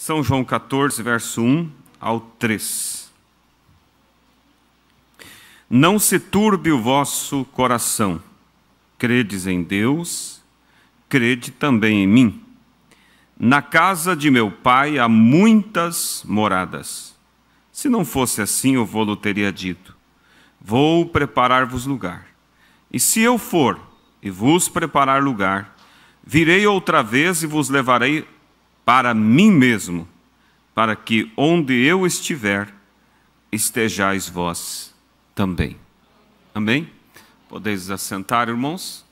São João 14, verso 1 ao 3. Não se turbe o vosso coração. Credes em Deus, crede também em mim. Na casa de meu Pai há muitas moradas. Se não fosse assim, eu vou-lhe teria dito: vou preparar-vos lugar. E se eu for e vos preparar lugar, virei outra vez e vos levarei para mim mesmo, para que onde eu estiver, estejais vós também. Amém? Podeis assentar, irmãos?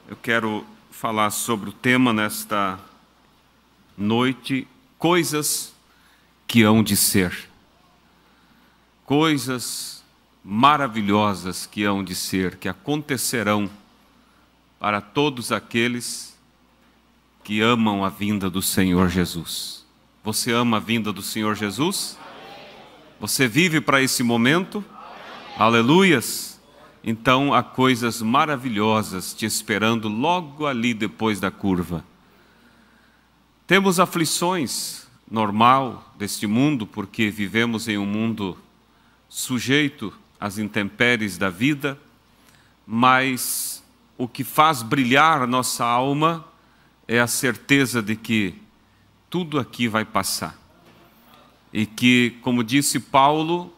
Eu quero falar sobre o tema nesta noite: coisas que hão de ser. Coisas maravilhosas que hão de ser, que acontecerão para todos aqueles que amam a vinda do Senhor Jesus. Você ama a vinda do Senhor Jesus? Você vive para esse momento? Aleluias! Então há coisas maravilhosas te esperando logo ali depois da curva. Temos aflições normal deste mundo, porque vivemos em um mundo sujeito às intempéries da vida, mas o que faz brilhar a nossa alma é a certeza de que tudo aqui vai passar. E que, como disse Paulo,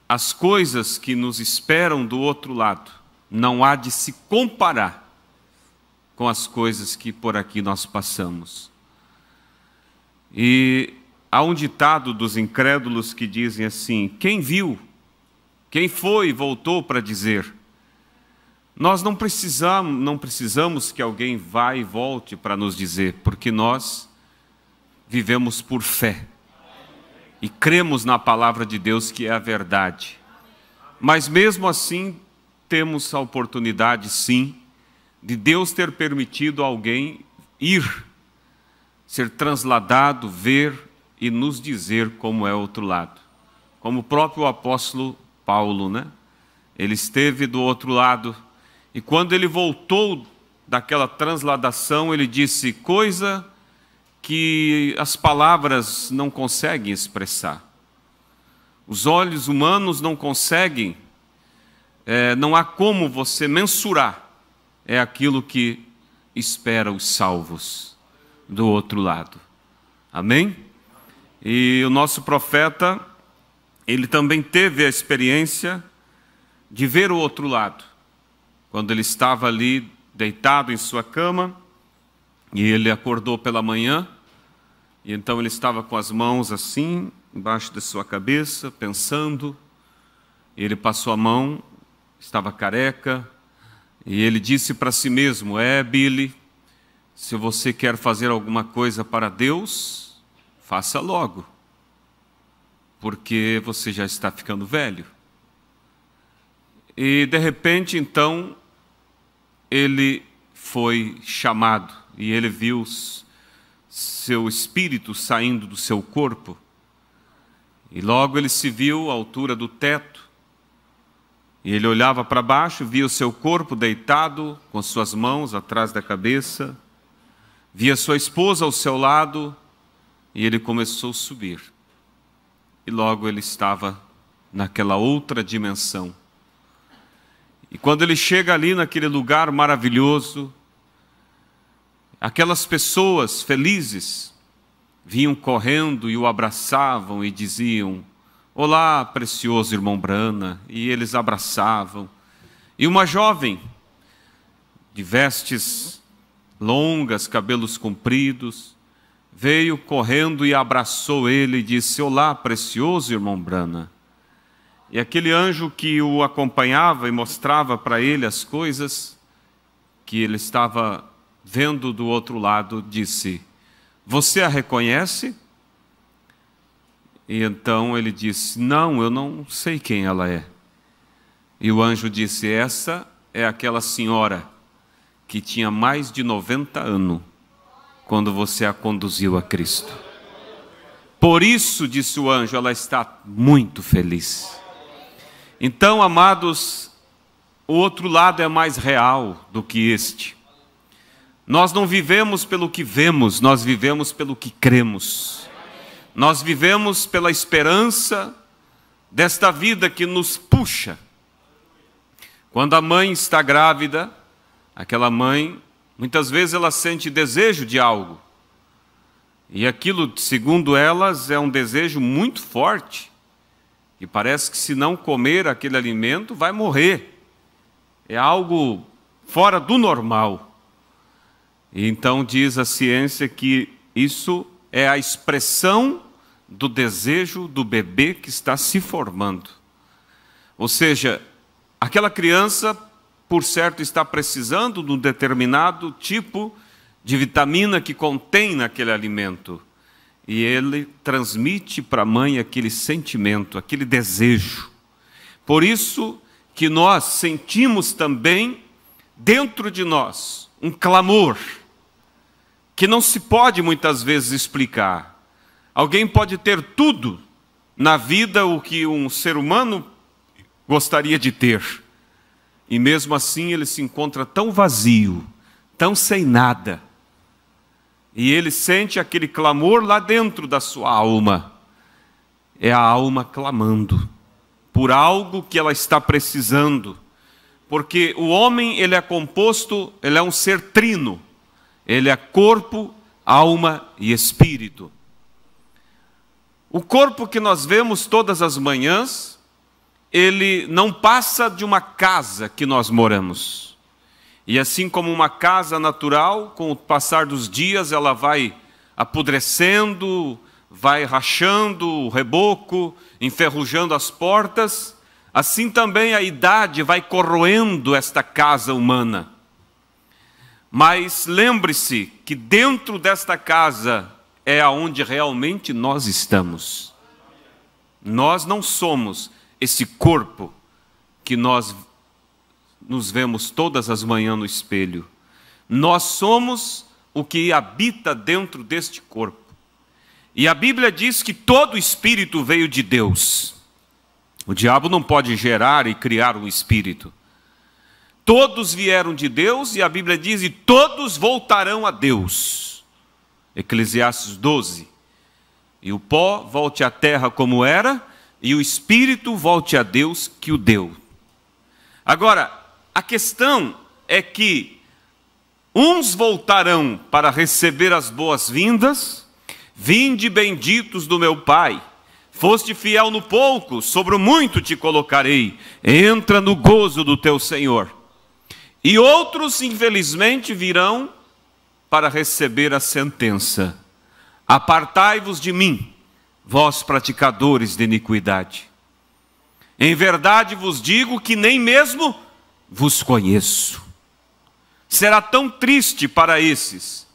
as coisas que nos esperam do outro lado não há de se comparar com as coisas que por aqui nós passamos. E há um ditado dos incrédulos que dizem assim: quem viu, quem foi e voltou para dizer. Nós não precisamos que alguém vá e volte para nos dizer, porque nós vivemos por fé e cremos na palavra de Deus, que é a verdade. Mas mesmo assim temos a oportunidade, sim, de Deus ter permitido alguém ir, ser transladado, ver e nos dizer como é o outro lado. Como o próprio apóstolo Paulo, né? Ele esteve do outro lado. E quando ele voltou daquela transladação, ele disse coisa que as palavras não conseguem expressar. Os olhos humanos não conseguem, não há como você mensurar. É aquilo que espera os salvos do outro lado. Amém? E o nosso profeta, ele também teve a experiência de ver o outro lado. Quando ele estava ali deitado em sua cama, e ele acordou pela manhã, e então ele estava com as mãos assim, embaixo da sua cabeça, pensando, e ele passou a mão, estava careca, e ele disse para si mesmo: Billy, se você quer fazer alguma coisa para Deus, faça logo, porque você já está ficando velho. E de repente, então, ele foi chamado e ele viu seu espírito saindo do seu corpo. E logo ele se viu à altura do teto. E ele olhava para baixo, via o seu corpo deitado, com suas mãos atrás da cabeça. Via sua esposa ao seu lado e ele começou a subir. E logo ele estava naquela outra dimensão. E quando ele chega ali naquele lugar maravilhoso, aquelas pessoas felizes vinham correndo e o abraçavam e diziam: olá, precioso irmão Brana, e eles abraçavam. E uma jovem, de vestes longas, cabelos compridos, veio correndo e abraçou ele e disse: olá, precioso irmão Brana. E aquele anjo que o acompanhava e mostrava para ele as coisas que ele estava vendo do outro lado, disse: você a reconhece? E então ele disse: não, eu não sei quem ela é. E o anjo disse: essa é aquela senhora que tinha mais de 90 anos quando você a conduziu a Cristo. Por isso, disse o anjo, ela está muito feliz. Então, amados, o outro lado é mais real do que este. Nós não vivemos pelo que vemos, nós vivemos pelo que cremos. Nós vivemos pela esperança desta vida que nos puxa. Quando a mãe está grávida, aquela mãe, muitas vezes ela sente desejo de algo. E aquilo, segundo elas, é um desejo muito forte. E parece que se não comer aquele alimento, vai morrer. É algo fora do normal. E então diz a ciência que isso é a expressão do desejo do bebê que está se formando. Ou seja, aquela criança, por certo, está precisando de um determinado tipo de vitamina que contém naquele alimento. E ele transmite para a mãe aquele sentimento, aquele desejo. Por isso que nós sentimos também, dentro de nós, um clamor, que não se pode muitas vezes explicar. Alguém pode ter tudo na vida o que um ser humano gostaria de ter. E mesmo assim ele se encontra tão vazio, tão sem nada. E ele sente aquele clamor lá dentro da sua alma. É a alma clamando por algo que ela está precisando. Porque o homem, ele é composto, ele é um ser trino. Ele é corpo, alma e espírito. O corpo que nós vemos todas as manhãs, ele não passa de uma casa que nós moramos. E assim como uma casa natural, com o passar dos dias, ela vai apodrecendo, vai rachando o reboco, enferrujando as portas, assim também a idade vai corroendo esta casa humana. Mas lembre-se que dentro desta casa é aonde realmente nós estamos. Nós não somos esse corpo que nós nos vemos todas as manhãs no espelho. Nós somos o que habita dentro deste corpo. E a Bíblia diz que todo espírito veio de Deus. O diabo não pode gerar e criar um espírito. Todos vieram de Deus e a Bíblia diz, e todos voltarão a Deus. Eclesiastes 12. E o pó volte à terra como era, e o espírito volte a Deus que o deu. Agora, a questão é que uns voltarão para receber as boas-vindas. Vinde benditos do meu Pai, foste fiel no pouco, sobre o muito te colocarei, entra no gozo do teu Senhor. E outros, infelizmente, virão para receber a sentença. Apartai-vos de mim, vós praticadores de iniquidade. Em verdade vos digo que nem mesmo vos conheço. Será tão triste para esses.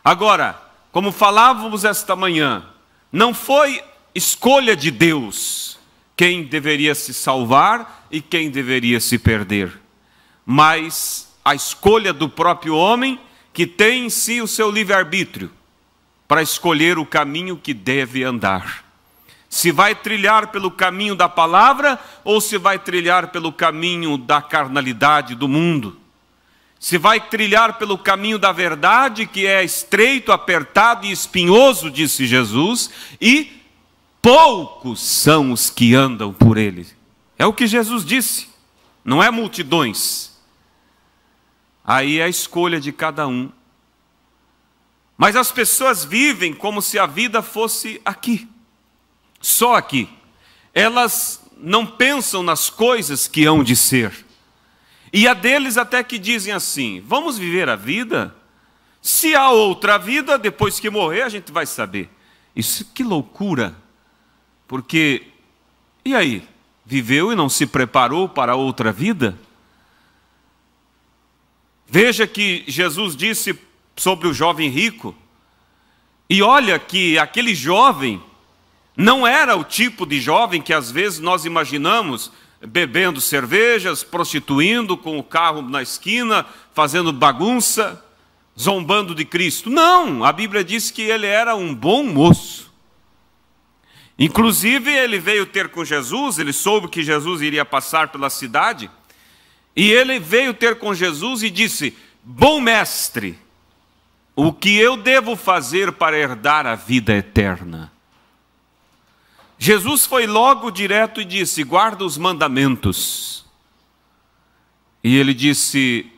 Agora, como falávamos esta manhã, não foi escolha de Deus quem deveria se salvar e quem deveria se perder, mas a escolha do próprio homem, que tem em si o seu livre-arbítrio para escolher o caminho que deve andar. Se vai trilhar pelo caminho da palavra ou se vai trilhar pelo caminho da carnalidade do mundo. Se vai trilhar pelo caminho da verdade, que é estreito, apertado e espinhoso, disse Jesus, e poucos são os que andam por ele. É o que Jesus disse, não é multidões. Aí é a escolha de cada um. Mas as pessoas vivem como se a vida fosse aqui, só aqui. Elas não pensam nas coisas que hão de ser. E há deles até que dizem assim, vamos viver a vida? Se há outra vida, depois que morrer a gente vai saber. Isso que loucura, porque, e aí? Viveu e não se preparou para outra vida? Veja que Jesus disse sobre o jovem rico, e olha que aquele jovem não era o tipo de jovem que às vezes nós imaginamos, bebendo cervejas, prostituindo com o carro na esquina, fazendo bagunça, zombando de Cristo. Não, a Bíblia diz que ele era um bom moço. Inclusive ele veio ter com Jesus, ele soube que Jesus iria passar pela cidade, e ele veio ter com Jesus e disse, bom mestre, o que eu devo fazer para herdar a vida eterna? Jesus foi logo direto e disse: guarda os mandamentos. E ele disse: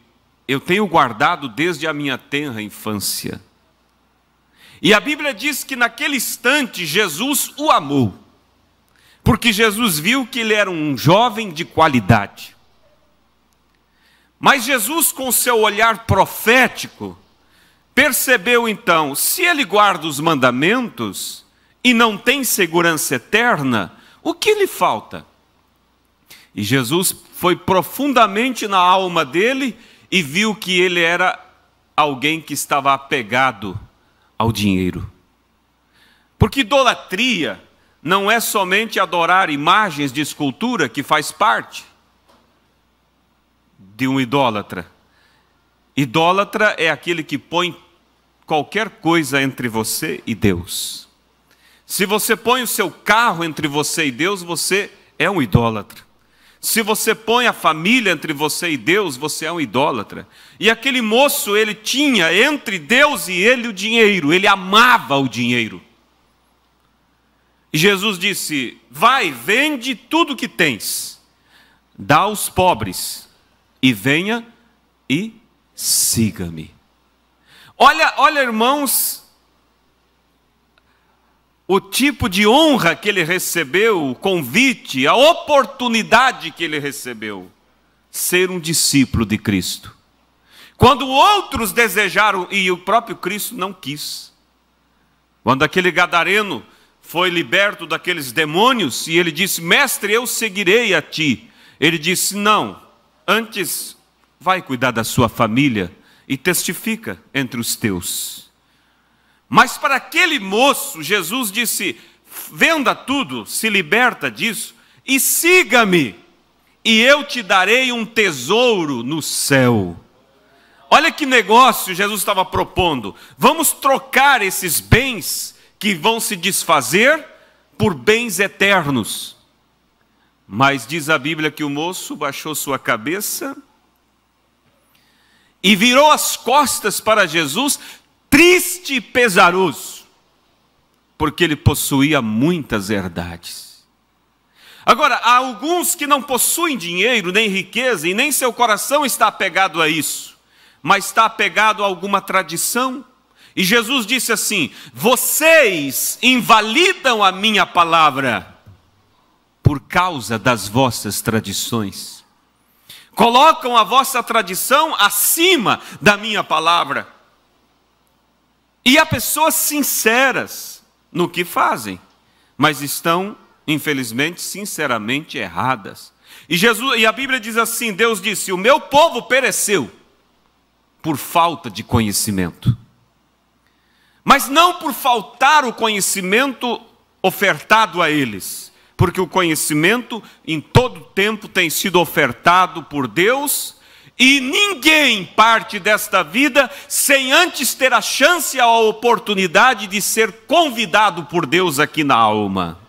eu tenho guardado desde a minha tenra infância. E a Bíblia diz que naquele instante Jesus o amou, porque Jesus viu que ele era um jovem de qualidade. Mas Jesus, com seu olhar profético, percebeu então, se ele guarda os mandamentos e não tem segurança eterna, o que lhe falta? E Jesus foi profundamente na alma dele e viu que ele era alguém que estava apegado ao dinheiro. Porque idolatria não é somente adorar imagens de escultura, que faz parte de um idólatra. Idólatra é aquele que põe qualquer coisa entre você e Deus. Se você põe o seu carro entre você e Deus, você é um idólatra. Se você põe a família entre você e Deus, você é um idólatra. E aquele moço, ele tinha entre Deus e ele o dinheiro, ele amava o dinheiro. E Jesus disse: vai, vende tudo que tens, dá aos pobres, e venha e siga-me. Olha, irmãos, o tipo de honra que ele recebeu, o convite, a oportunidade que ele recebeu, ser um discípulo de Cristo. Quando outros desejaram, e o próprio Cristo não quis. Quando aquele gadareno foi liberto daqueles demônios, e ele disse: mestre, eu seguirei a ti. Ele disse: não, antes vai cuidar da sua família e testifica entre os teus. Mas para aquele moço, Jesus disse: venda tudo, se liberta disso e siga-me, e eu te darei um tesouro no céu. Olha que negócio Jesus estava propondo. Vamos trocar esses bens que vão se desfazer por bens eternos. Mas diz a Bíblia que o moço baixou sua cabeça e virou as costas para Jesus, triste e pesaroso, porque ele possuía muitas herdades. Agora, há alguns que não possuem dinheiro, nem riqueza, e nem seu coração está apegado a isso, mas está apegado a alguma tradição. E Jesus disse assim: vocês invalidam a minha palavra por causa das vossas tradições. Colocam a vossa tradição acima da minha palavra. E há pessoas sinceras no que fazem, mas estão, infelizmente, sinceramente erradas. E a Bíblia diz assim, Deus disse: o meu povo pereceu por falta de conhecimento. Mas não por faltar o conhecimento ofertado a eles, porque o conhecimento em todo tempo tem sido ofertado por Deus, e ninguém parte desta vida sem antes ter a chance e a oportunidade de ser convidado por Deus aqui na alma.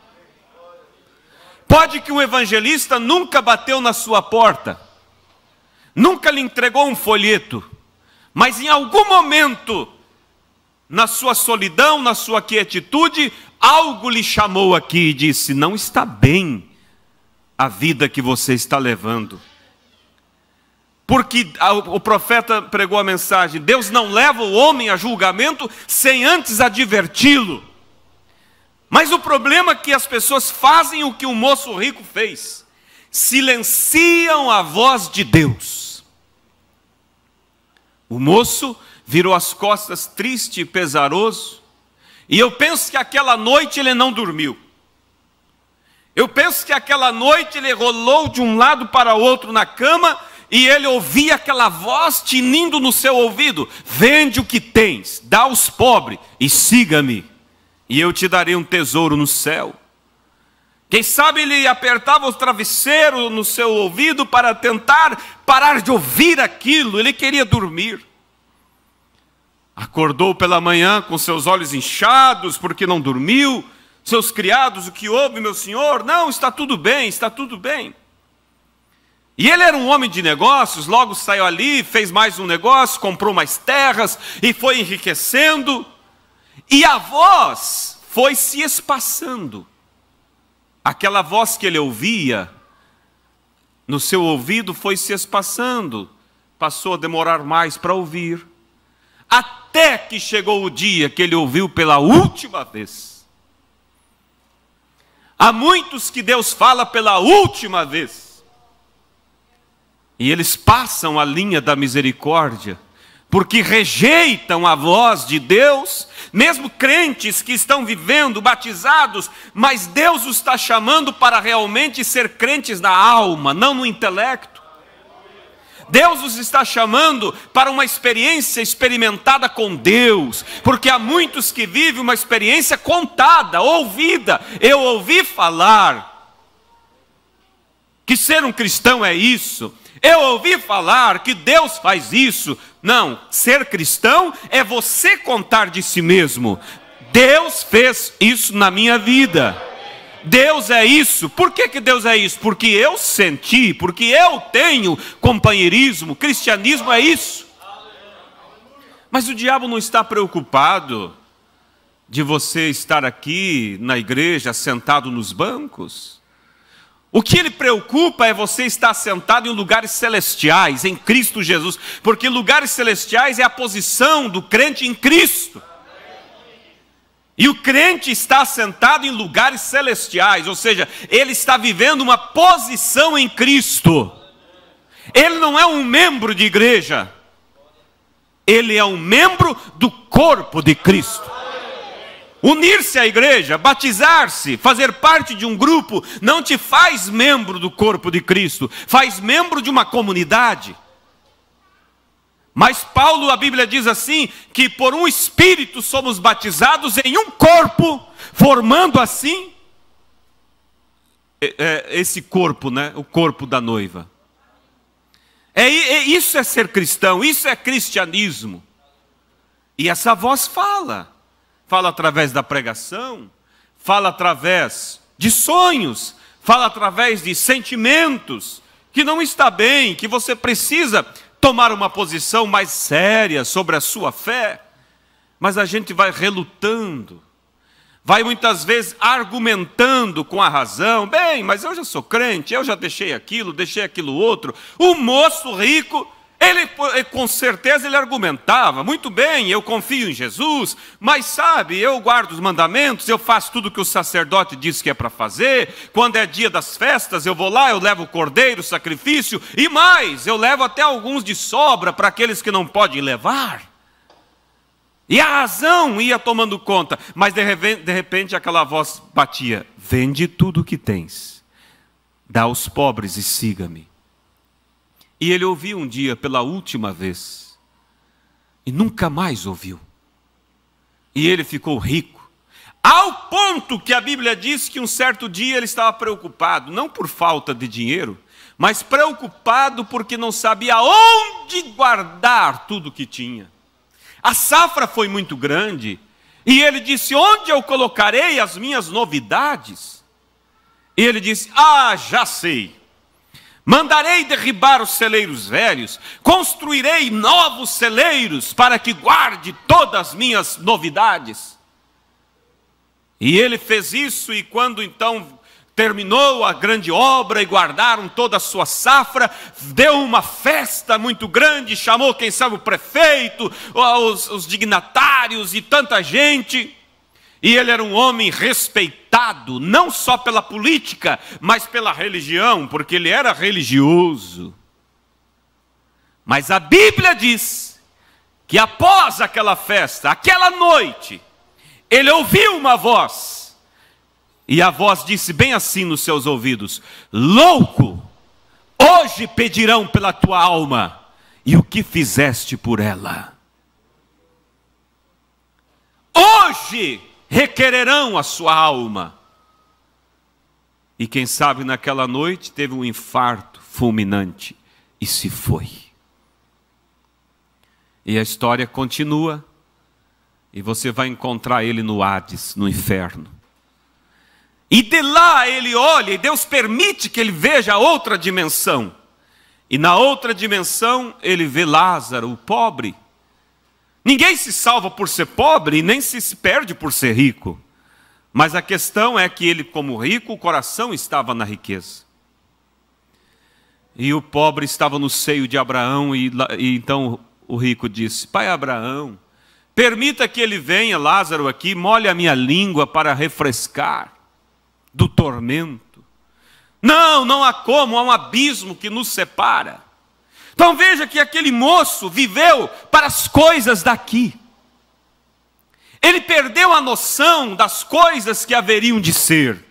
Pode que um evangelista nunca bateu na sua porta, nunca lhe entregou um folheto, mas em algum momento, na sua solidão, na sua quietude, algo lhe chamou aqui e disse: não está bem a vida que você está levando. Porque o profeta pregou a mensagem: Deus não leva o homem a julgamento sem antes adverti-lo. Mas o problema é que as pessoas fazem o que o moço rico fez: silenciam a voz de Deus. O moço virou as costas triste e pesaroso, e eu penso que aquela noite ele não dormiu. Eu penso que aquela noite ele rolou de um lado para o outro na cama, e ele ouvia aquela voz tinindo no seu ouvido: vende o que tens, dá aos pobres e siga-me, e eu te darei um tesouro no céu. Quem sabe ele apertava o travesseiro no seu ouvido para tentar parar de ouvir aquilo, ele queria dormir. Acordou pela manhã com seus olhos inchados porque não dormiu. Seus criados: o que houve, meu senhor? Não, está tudo bem, está tudo bem. E ele era um homem de negócios, logo saiu ali, fez mais um negócio, comprou mais terras e foi enriquecendo. E a voz foi se espaçando. Aquela voz que ele ouvia no seu ouvido foi se espaçando. Passou a demorar mais para ouvir. Até que chegou o dia que ele ouviu pela última vez. Há muitos que Deus fala pela última vez. E eles passam a linha da misericórdia, porque rejeitam a voz de Deus, mesmo crentes que estão vivendo, batizados, mas Deus os está chamando para realmente ser crentes na alma, não no intelecto. Deus os está chamando para uma experiência experimentada com Deus, porque há muitos que vivem uma experiência contada, ouvida. Eu ouvi falar que ser um cristão é isso. Eu ouvi falar que Deus faz isso. Não, ser cristão é você contar de si mesmo. Deus fez isso na minha vida. Deus é isso. Por que Deus é isso? Porque eu senti, porque eu tenho companheirismo. Cristianismo é isso. Mas o diabo não está preocupado de você estar aqui na igreja, sentado nos bancos. O que ele preocupa é você estar sentado em lugares celestiais, em Cristo Jesus. Porque lugares celestiais é a posição do crente em Cristo. E o crente está sentado em lugares celestiais, ou seja, ele está vivendo uma posição em Cristo. Ele não é um membro de igreja. Ele é um membro do corpo de Cristo. Unir-se à igreja, batizar-se, fazer parte de um grupo, não te faz membro do corpo de Cristo, faz membro de uma comunidade. Mas Paulo, a Bíblia diz assim, que por um Espírito somos batizados em um corpo, formando assim, esse corpo, né? O corpo da noiva. Isso é ser cristão, isso é cristianismo. E essa voz fala. Fala através da pregação, fala através de sonhos, fala através de sentimentos, que não está bem, que você precisa tomar uma posição mais séria sobre a sua fé. Mas a gente vai relutando, vai muitas vezes argumentando com a razão. Bem, mas eu já sou crente, eu já deixei aquilo outro. O moço rico, ele com certeza ele argumentava, muito bem, eu confio em Jesus, mas sabe, eu guardo os mandamentos, eu faço tudo o que o sacerdote diz que é para fazer, quando é dia das festas eu vou lá, eu levo o cordeiro, o sacrifício, e mais, eu levo até alguns de sobra para aqueles que não podem levar. E a razão ia tomando conta, mas de repente aquela voz batia, vende tudo o que tens, dá aos pobres e siga-me. E ele ouviu um dia pela última vez, e nunca mais ouviu. E ele ficou rico, ao ponto que a Bíblia diz que um certo dia ele estava preocupado, não por falta de dinheiro, mas preocupado porque não sabia onde guardar tudo que tinha. A safra foi muito grande, e ele disse, onde eu colocarei as minhas novidades? E ele disse, já sei. Mandarei derribar os celeiros velhos, construirei novos celeiros para que guarde todas as minhas novidades. E ele fez isso, e quando então terminou a grande obra e guardaram toda a sua safra, deu uma festa muito grande, chamou quem sabe o prefeito, os dignatários e tanta gente. E ele era um homem respeitado, não só pela política, mas pela religião, porque ele era religioso. Mas a Bíblia diz que após aquela festa, aquela noite, ele ouviu uma voz. E a voz disse bem assim nos seus ouvidos, louco, hoje pedirão pela tua alma, e o que fizeste por ela? Hoje requererão a sua alma. E quem sabe naquela noite teve um infarto fulminante e se foi. E a história continua, e você vai encontrar ele no Hades, no inferno. E de lá ele olha, e Deus permite que ele veja outra dimensão. E na outra dimensão, ele vê Lázaro, o pobre. Ninguém se salva por ser pobre e nem se perde por ser rico. Mas a questão é que ele, como rico, o coração estava na riqueza. E o pobre estava no seio de Abraão, e então o rico disse: Pai Abraão, permita que ele venha, Lázaro, aqui, molhe a minha língua para refrescar do tormento. Não, não há como, há um abismo que nos separa. Então veja que aquele moço viveu para as coisas daqui. Ele perdeu a noção das coisas que haveriam de ser.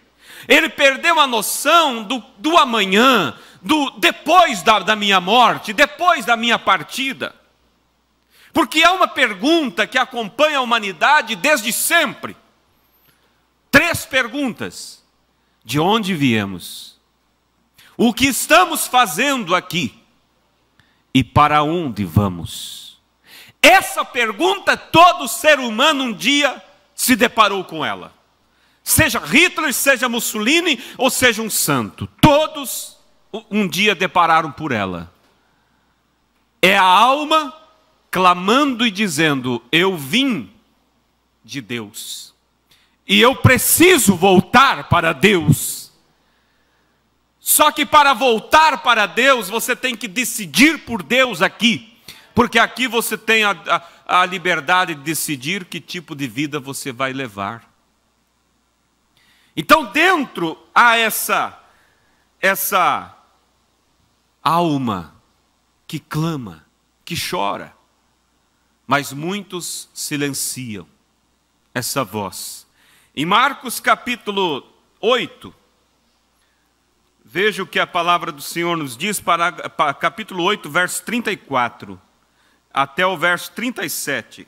Ele perdeu a noção do amanhã, do depois da minha morte, depois da minha partida. Porque há uma pergunta que acompanha a humanidade desde sempre. 3 perguntas. De onde viemos? O que estamos fazendo aqui? E para onde vamos? Essa pergunta todo ser humano um dia se deparou com ela. Seja Hitler, seja Mussolini ou seja um santo. Todos um dia depararam por ela. É a alma clamando e dizendo: eu vim de Deus. E eu preciso voltar para Deus. Só que para voltar para Deus, você tem que decidir por Deus aqui. Porque aqui você tem a liberdade de decidir que tipo de vida você vai levar. Então dentro há essa alma que clama, que chora. Mas muitos silenciam essa voz. Em Marcos capítulo 8, veja o que a palavra do Senhor nos diz, para capítulo 8, verso 34, até o verso 37.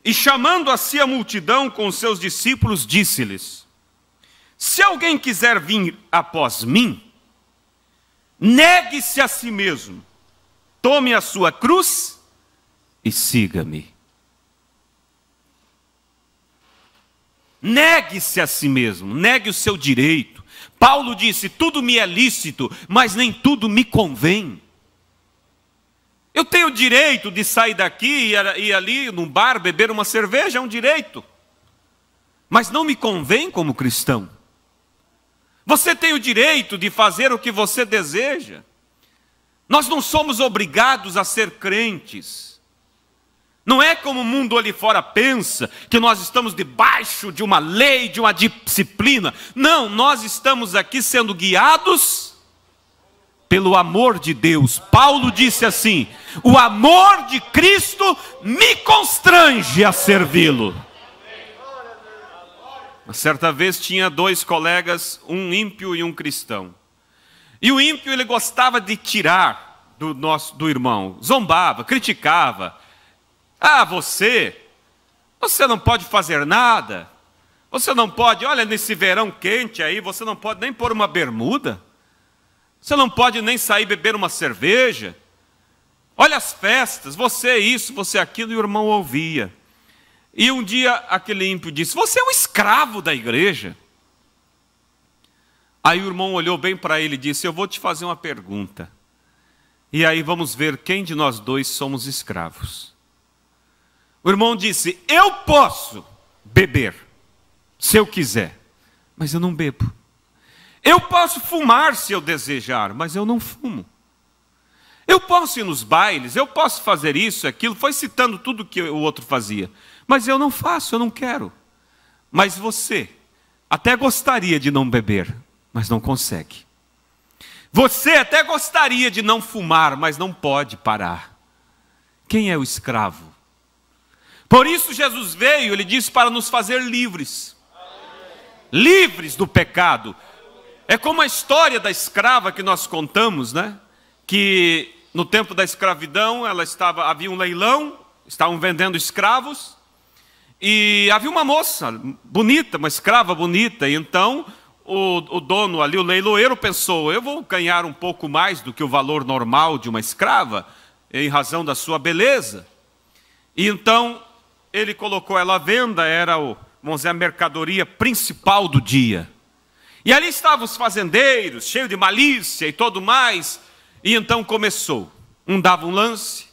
E chamando a si a multidão com os seus discípulos, disse-lhes: se alguém quiser vir após mim, negue-se a si mesmo, tome a sua cruz e siga-me. Negue-se a si mesmo, negue o seu direito. Paulo disse: tudo me é lícito, mas nem tudo me convém. Eu tenho o direito de sair daqui e ir ali num bar beber uma cerveja, é um direito. Mas não me convém como cristão. Você tem o direito de fazer o que você deseja. Nós não somos obrigados a ser crentes. Não é como o mundo ali fora pensa, que nós estamos debaixo de uma lei, de uma disciplina. Não, nós estamos aqui sendo guiados pelo amor de Deus. Paulo disse assim: o amor de Cristo me constrange a servi-lo. Uma certa vez tinha 2 colegas, um ímpio e um cristão. E o ímpio, ele gostava de tirar do irmão, zombava, criticava. Ah, você não pode fazer nada. Você não pode, olha, nesse verão quente aí, você não pode nem pôr uma bermuda. Você não pode nem sair beber uma cerveja. Olha as festas, você isso, você aquilo, e o irmão ouvia. E um dia aquele ímpio disse: você é um escravo da igreja. Aí o irmão olhou bem para ele e disse: eu vou te fazer uma pergunta. E aí vamos ver quem de nós dois somos escravos. O irmão disse: eu posso beber, se eu quiser, mas eu não bebo. Eu posso fumar se eu desejar, mas eu não fumo. Eu posso ir nos bailes, eu posso fazer isso, aquilo. Foi citando tudo que o outro fazia. Mas eu não faço, eu não quero. Mas você até gostaria de não beber, mas não consegue. Você até gostaria de não fumar, mas não pode parar. Quem é o escravo? Por isso Jesus veio, ele disse, para nos fazer livres. Livres do pecado. É como a história da escrava que nós contamos, né? Que no tempo da escravidão, havia um leilão, estavam vendendo escravos, e havia uma moça bonita, uma escrava bonita, e então o dono ali, o leiloeiro, pensou: eu vou ganhar um pouco mais do que o valor normal de uma escrava, em razão da sua beleza. E então ele colocou ela à venda, era vamos dizer, a mercadoria principal do dia. E ali estavam os fazendeiros, cheios de malícia e tudo mais. E então começou. Um dava um lance,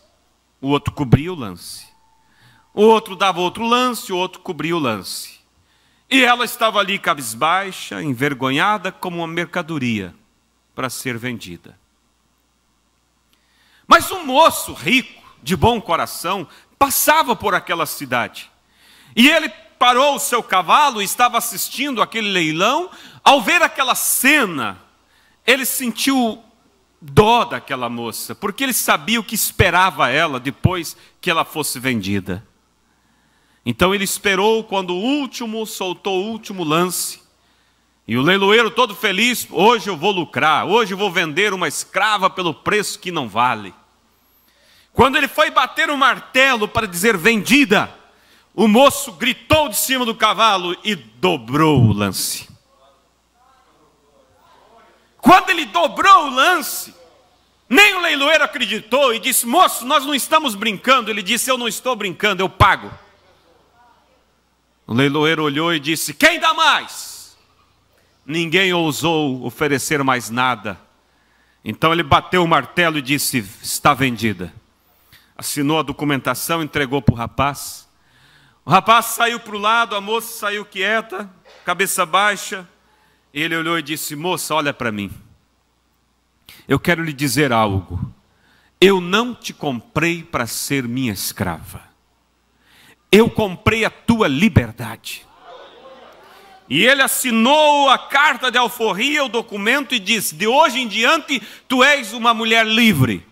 o outro cobria o lance. O outro dava outro lance, o outro cobria o lance. E ela estava ali cabisbaixa, envergonhada, como uma mercadoria para ser vendida. Mas um moço rico, de bom coração, passava por aquela cidade. E ele parou o seu cavalo e estava assistindo aquele leilão. Ao ver aquela cena, ele sentiu dó daquela moça, porque ele sabia o que esperava ela depois que ela fosse vendida. Então ele esperou quando o último soltou o último lance. E o leiloeiro todo feliz, hoje eu vou lucrar, hoje eu vou vender uma escrava pelo preço que não vale. Quando ele foi bater o martelo para dizer vendida, o moço gritou de cima do cavalo e dobrou o lance. Quando ele dobrou o lance, nem o leiloeiro acreditou e disse, moço, nós não estamos brincando. Ele disse, eu não estou brincando, eu pago. O leiloeiro olhou e disse, quem dá mais? Ninguém ousou oferecer mais nada. Então ele bateu o martelo e disse, está vendida. Assinou a documentação, entregou para o rapaz. O rapaz saiu para o lado, a moça saiu quieta, cabeça baixa. Ele olhou e disse, moça, olha para mim. Eu quero lhe dizer algo. Eu não te comprei para ser minha escrava. Eu comprei a tua liberdade. E ele assinou a carta de alforria, o documento, e disse, de hoje em diante, tu és uma mulher livre.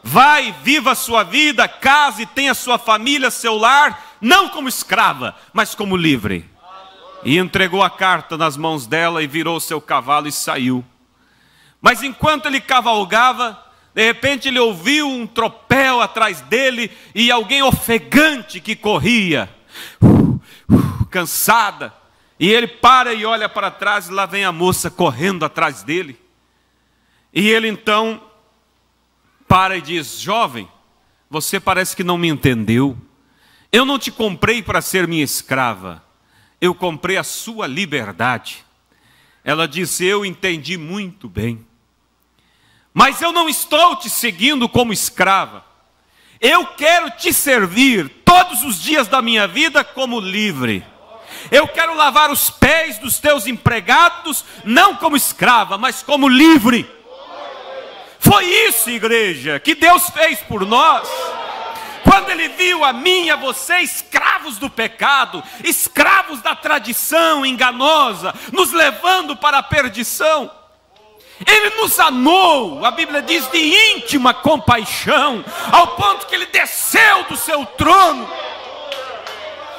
Vai, viva a sua vida, case, tenha sua família, seu lar, não como escrava, mas como livre. E entregou a carta nas mãos dela e virou seu cavalo e saiu. Mas enquanto ele cavalgava, de repente ele ouviu um tropel atrás dele e alguém ofegante que corria, cansada. E ele para e olha para trás e lá vem a moça correndo atrás dele. E ele então para e diz, jovem, você parece que não me entendeu. Eu não te comprei para ser minha escrava. Eu comprei a sua liberdade. Ela disse, eu entendi muito bem. Mas eu não estou te seguindo como escrava. Eu quero te servir todos os dias da minha vida como livre. Eu quero lavar os pés dos teus empregados, não como escrava, mas como livre. Foi isso, igreja, que Deus fez por nós. Quando Ele viu a mim e a você escravos do pecado, escravos da tradição enganosa, nos levando para a perdição, Ele nos amou, a Bíblia diz, de íntima compaixão, ao ponto que Ele desceu do seu trono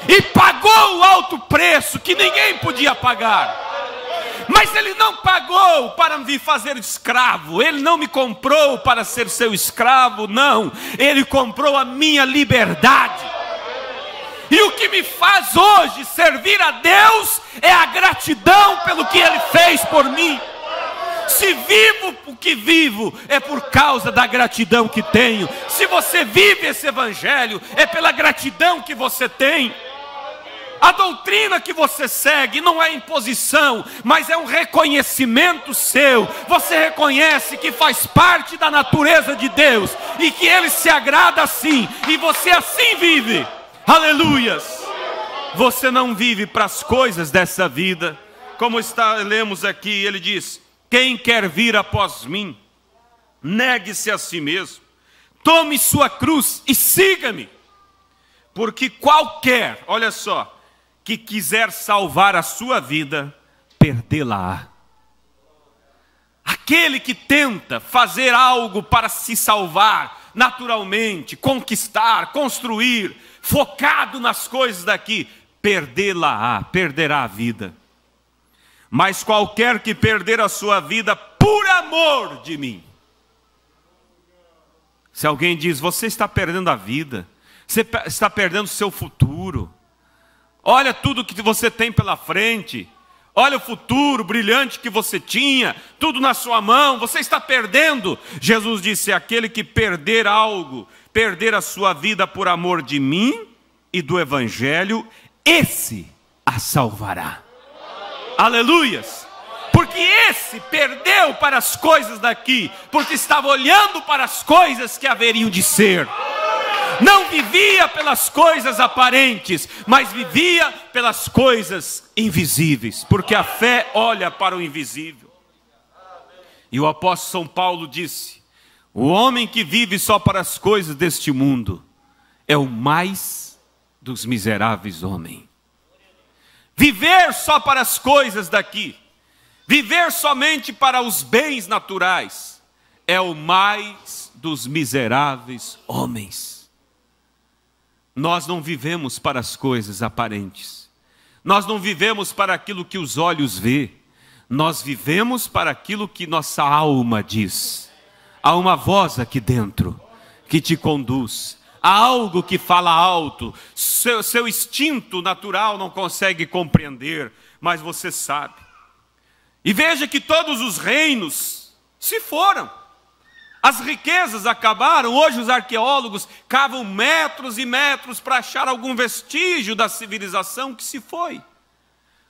e pagou o alto preço que ninguém podia pagar. Mas Ele não pagou para me fazer escravo. Ele não me comprou para ser seu escravo, não. Ele comprou a minha liberdade. E o que me faz hoje servir a Deus é a gratidão pelo que Ele fez por mim. Se vivo o que vivo, é por causa da gratidão que tenho. Se você vive esse evangelho, é pela gratidão que você tem. A doutrina que você segue não é imposição, mas é um reconhecimento seu. Você reconhece que faz parte da natureza de Deus e que Ele se agrada assim, e você assim vive. Aleluias! Você não vive para as coisas dessa vida. Como lemos aqui, ele diz, quem quer vir após mim, negue-se a si mesmo, tome sua cruz e siga-me. Porque qualquer, olha só, que quiser salvar a sua vida, perdê-la-á. Aquele que tenta fazer algo para se salvar naturalmente, conquistar, construir, focado nas coisas daqui, perdê-la-á, perderá a vida. Mas qualquer que perder a sua vida por amor de mim. Se alguém diz, você está perdendo a vida, você está perdendo o seu futuro, olha tudo que você tem pela frente, olha o futuro brilhante que você tinha, tudo na sua mão, você está perdendo. Jesus disse, aquele que perder algo, perder a sua vida por amor de mim e do evangelho, esse a salvará. Aleluias! Porque esse perdeu para as coisas daqui, porque estava olhando para as coisas que haveriam de ser. Não vivia pelas coisas aparentes, mas vivia pelas coisas invisíveis, porque a fé olha para o invisível. E o apóstolo São Paulo disse: o homem que vive só para as coisas deste mundo é o mais dos miseráveis homens. Viver só para as coisas daqui, viver somente para os bens naturais, é o mais dos miseráveis homens. Nós não vivemos para as coisas aparentes. Nós não vivemos para aquilo que os olhos vê. Nós vivemos para aquilo que nossa alma diz. Há uma voz aqui dentro que te conduz. Há algo que fala alto. Seu instinto natural não consegue compreender, mas você sabe. E veja que todos os reinos se foram. As riquezas acabaram. Hoje os arqueólogos cavam metros e metros para achar algum vestígio da civilização que se foi.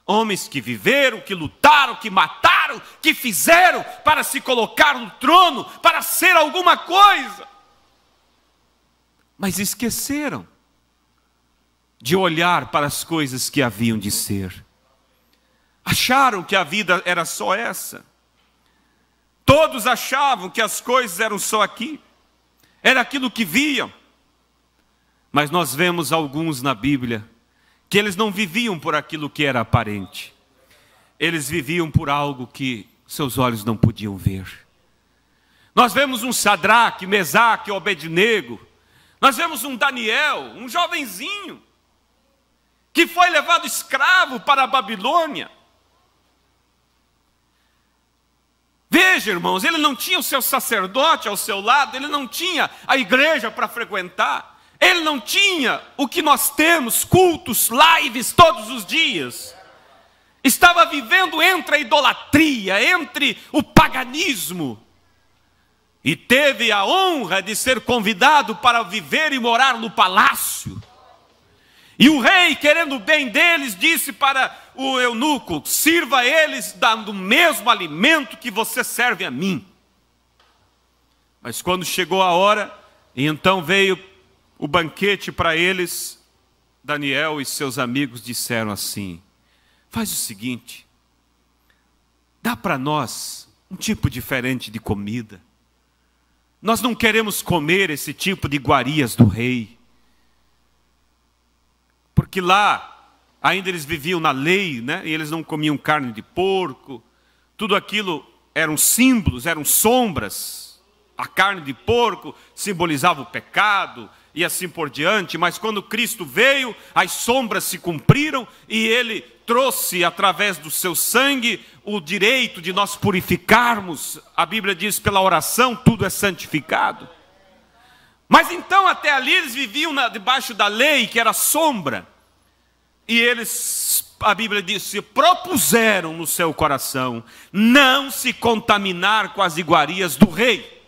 Homens que viveram, que lutaram, que mataram, que fizeram para se colocar no trono, para ser alguma coisa. Mas esqueceram de olhar para as coisas que haviam de ser. Acharam que a vida era só essa. Todos achavam que as coisas eram só aqui. Era aquilo que viam. Mas nós vemos alguns na Bíblia que eles não viviam por aquilo que era aparente. Eles viviam por algo que seus olhos não podiam ver. Nós vemos um Sadraque, Mesaque, Abednego. Nós vemos um Daniel, um jovenzinho, que foi levado escravo para a Babilônia. Veja, irmãos, ele não tinha o seu sacerdote ao seu lado, ele não tinha a igreja para frequentar, ele não tinha o que nós temos, cultos, lives todos os dias. Estava vivendo entre a idolatria, entre o paganismo, e teve a honra de ser convidado para viver e morar no palácio. E o rei, querendo o bem deles, disse para o eunuco: sirva a eles do mesmo alimento que você serve a mim. Mas quando chegou a hora, e então veio o banquete para eles, Daniel e seus amigos disseram assim: faz o seguinte, dá para nós um tipo diferente de comida. Nós não queremos comer esse tipo de iguarias do rei. Porque lá, ainda eles viviam na lei, né? E eles não comiam carne de porco. Tudo aquilo eram símbolos, eram sombras. A carne de porco simbolizava o pecado e assim por diante. Mas quando Cristo veio, as sombras se cumpriram e Ele trouxe, através do seu sangue, o direito de nós purificarmos. A Bíblia diz, pela oração, tudo é santificado. Mas então até ali eles viviam debaixo da lei, que era sombra. E eles, a Bíblia diz, se propuseram no seu coração não se contaminar com as iguarias do rei.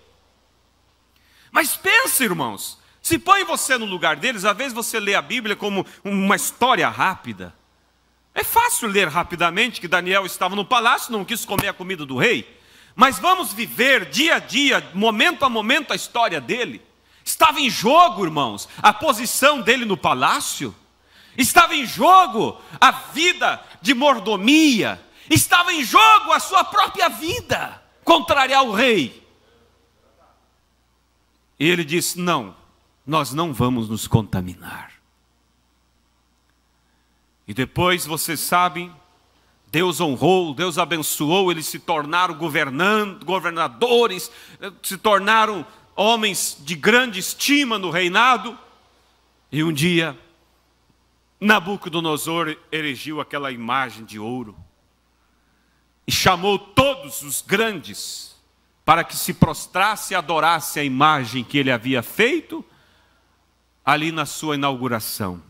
Mas pense, irmãos, se põe você no lugar deles, às vezes você lê a Bíblia como uma história rápida. É fácil ler rapidamente que Daniel estava no palácio, não quis comer a comida do rei. Mas vamos viver dia a dia, momento a momento, a história dele. Estava em jogo, irmãos, a posição dele no palácio. Estava em jogo a vida de mordomia. Estava em jogo a sua própria vida, contrariar o rei. E ele disse: não, nós não vamos nos contaminar. E depois, vocês sabem, Deus honrou, Deus abençoou, eles se tornaram governadores, se tornaram homens de grande estima no reinado. E um dia, Nabucodonosor erigiu aquela imagem de ouro e chamou todos os grandes para que se prostrasse e adorasse a imagem que ele havia feito ali na sua inauguração.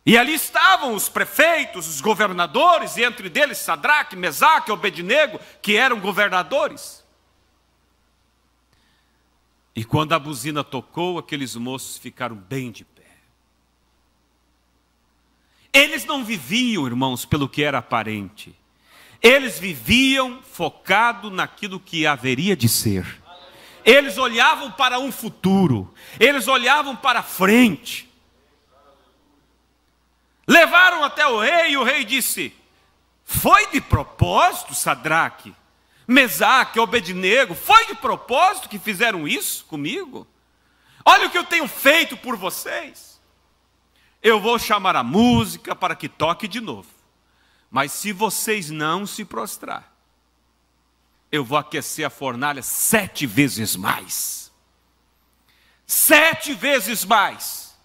E ali estavam os prefeitos, os governadores, e entre deles Sadraque, Mesaque, Abednego, que eram governadores. E quando a buzina tocou, aqueles moços ficaram bem de pé. Eles não viviam, irmãos, pelo que era aparente. Eles viviam focado naquilo que haveria de ser. Eles olhavam para um futuro. Eles olhavam para frente. Levaram até o rei e o rei disse: foi de propósito, Sadraque, Mesaque, Abednego, foi de propósito que fizeram isso comigo? Olha o que eu tenho feito por vocês. Eu vou chamar a música para que toque de novo. Mas se vocês não se prostrar, eu vou aquecer a fornalha 7 vezes mais. 7 vezes mais.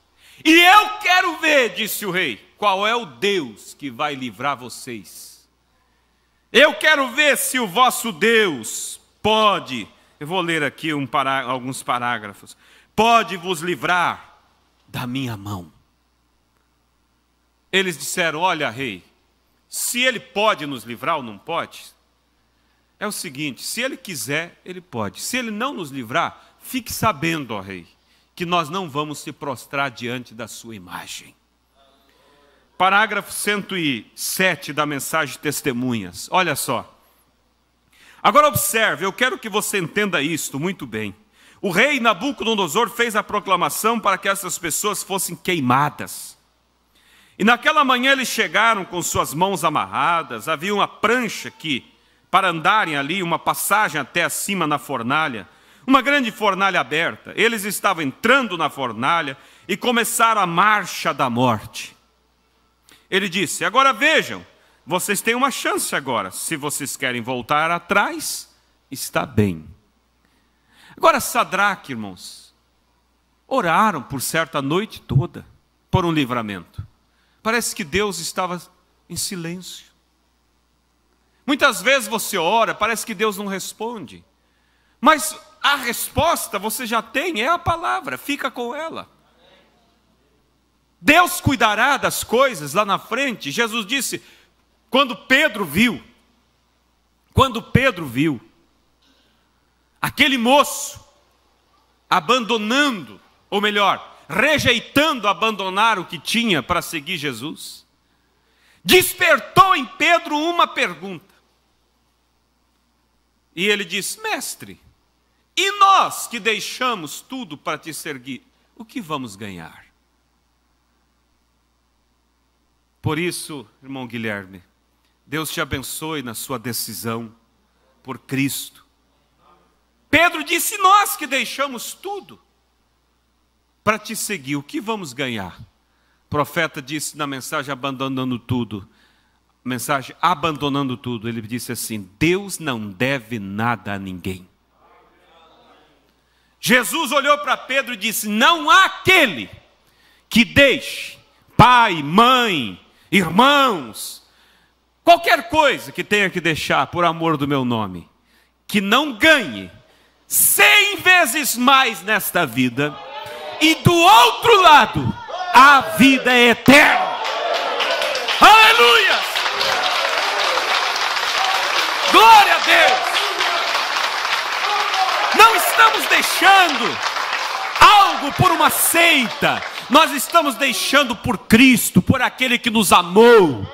E eu quero ver, disse o rei, qual é o Deus que vai livrar vocês. Eu quero ver se o vosso Deus pode, eu vou ler aqui alguns parágrafos, pode vos livrar da minha mão. Eles disseram: olha, rei, se ele pode nos livrar ou não pode, é o seguinte, se ele quiser, ele pode. Se ele não nos livrar, fique sabendo, ó rei, que nós não vamos se prostrar diante da sua imagem. Parágrafo 107 da mensagem Testemunhas. Olha só. Agora observe, eu quero que você entenda isto muito bem. O rei Nabucodonosor fez a proclamação para que essas pessoas fossem queimadas. E naquela manhã eles chegaram com suas mãos amarradas, havia uma prancha para andarem ali, uma passagem até acima na fornalha, uma grande fornalha aberta. Eles estavam entrando na fornalha e começaram a marcha da morte. Ele disse: agora vejam, vocês têm uma chance agora, se vocês querem voltar atrás, está bem. Agora Sadraque, irmãos, oraram por certa noite toda, por um livramento. Parece que Deus estava em silêncio. Muitas vezes você ora, parece que Deus não responde. Mas a resposta você já tem, é a palavra, fica com ela. Deus cuidará das coisas lá na frente. Jesus disse, quando Pedro viu aquele moço abandonando, ou melhor, rejeitando abandonar o que tinha para seguir Jesus, despertou em Pedro uma pergunta. E ele disse: mestre, e nós que deixamos tudo para te seguir, o que vamos ganhar? Por isso, irmão Guilherme, Deus te abençoe na sua decisão por Cristo. Pedro disse: nós que deixamos tudo para te seguir, o que vamos ganhar? O profeta disse na mensagem Abandonando Tudo, ele disse assim: Deus não deve nada a ninguém. Jesus olhou para Pedro e disse: não há aquele que deixe pai, mãe, irmãos, qualquer coisa que tenha que deixar por amor do meu nome, que não ganhe 100 vezes mais nesta vida, e do outro lado, a vida é eterna. Aleluia! Glória a Deus! Não estamos deixando algo por uma seita, nós estamos deixando por Cristo, por aquele que nos amou.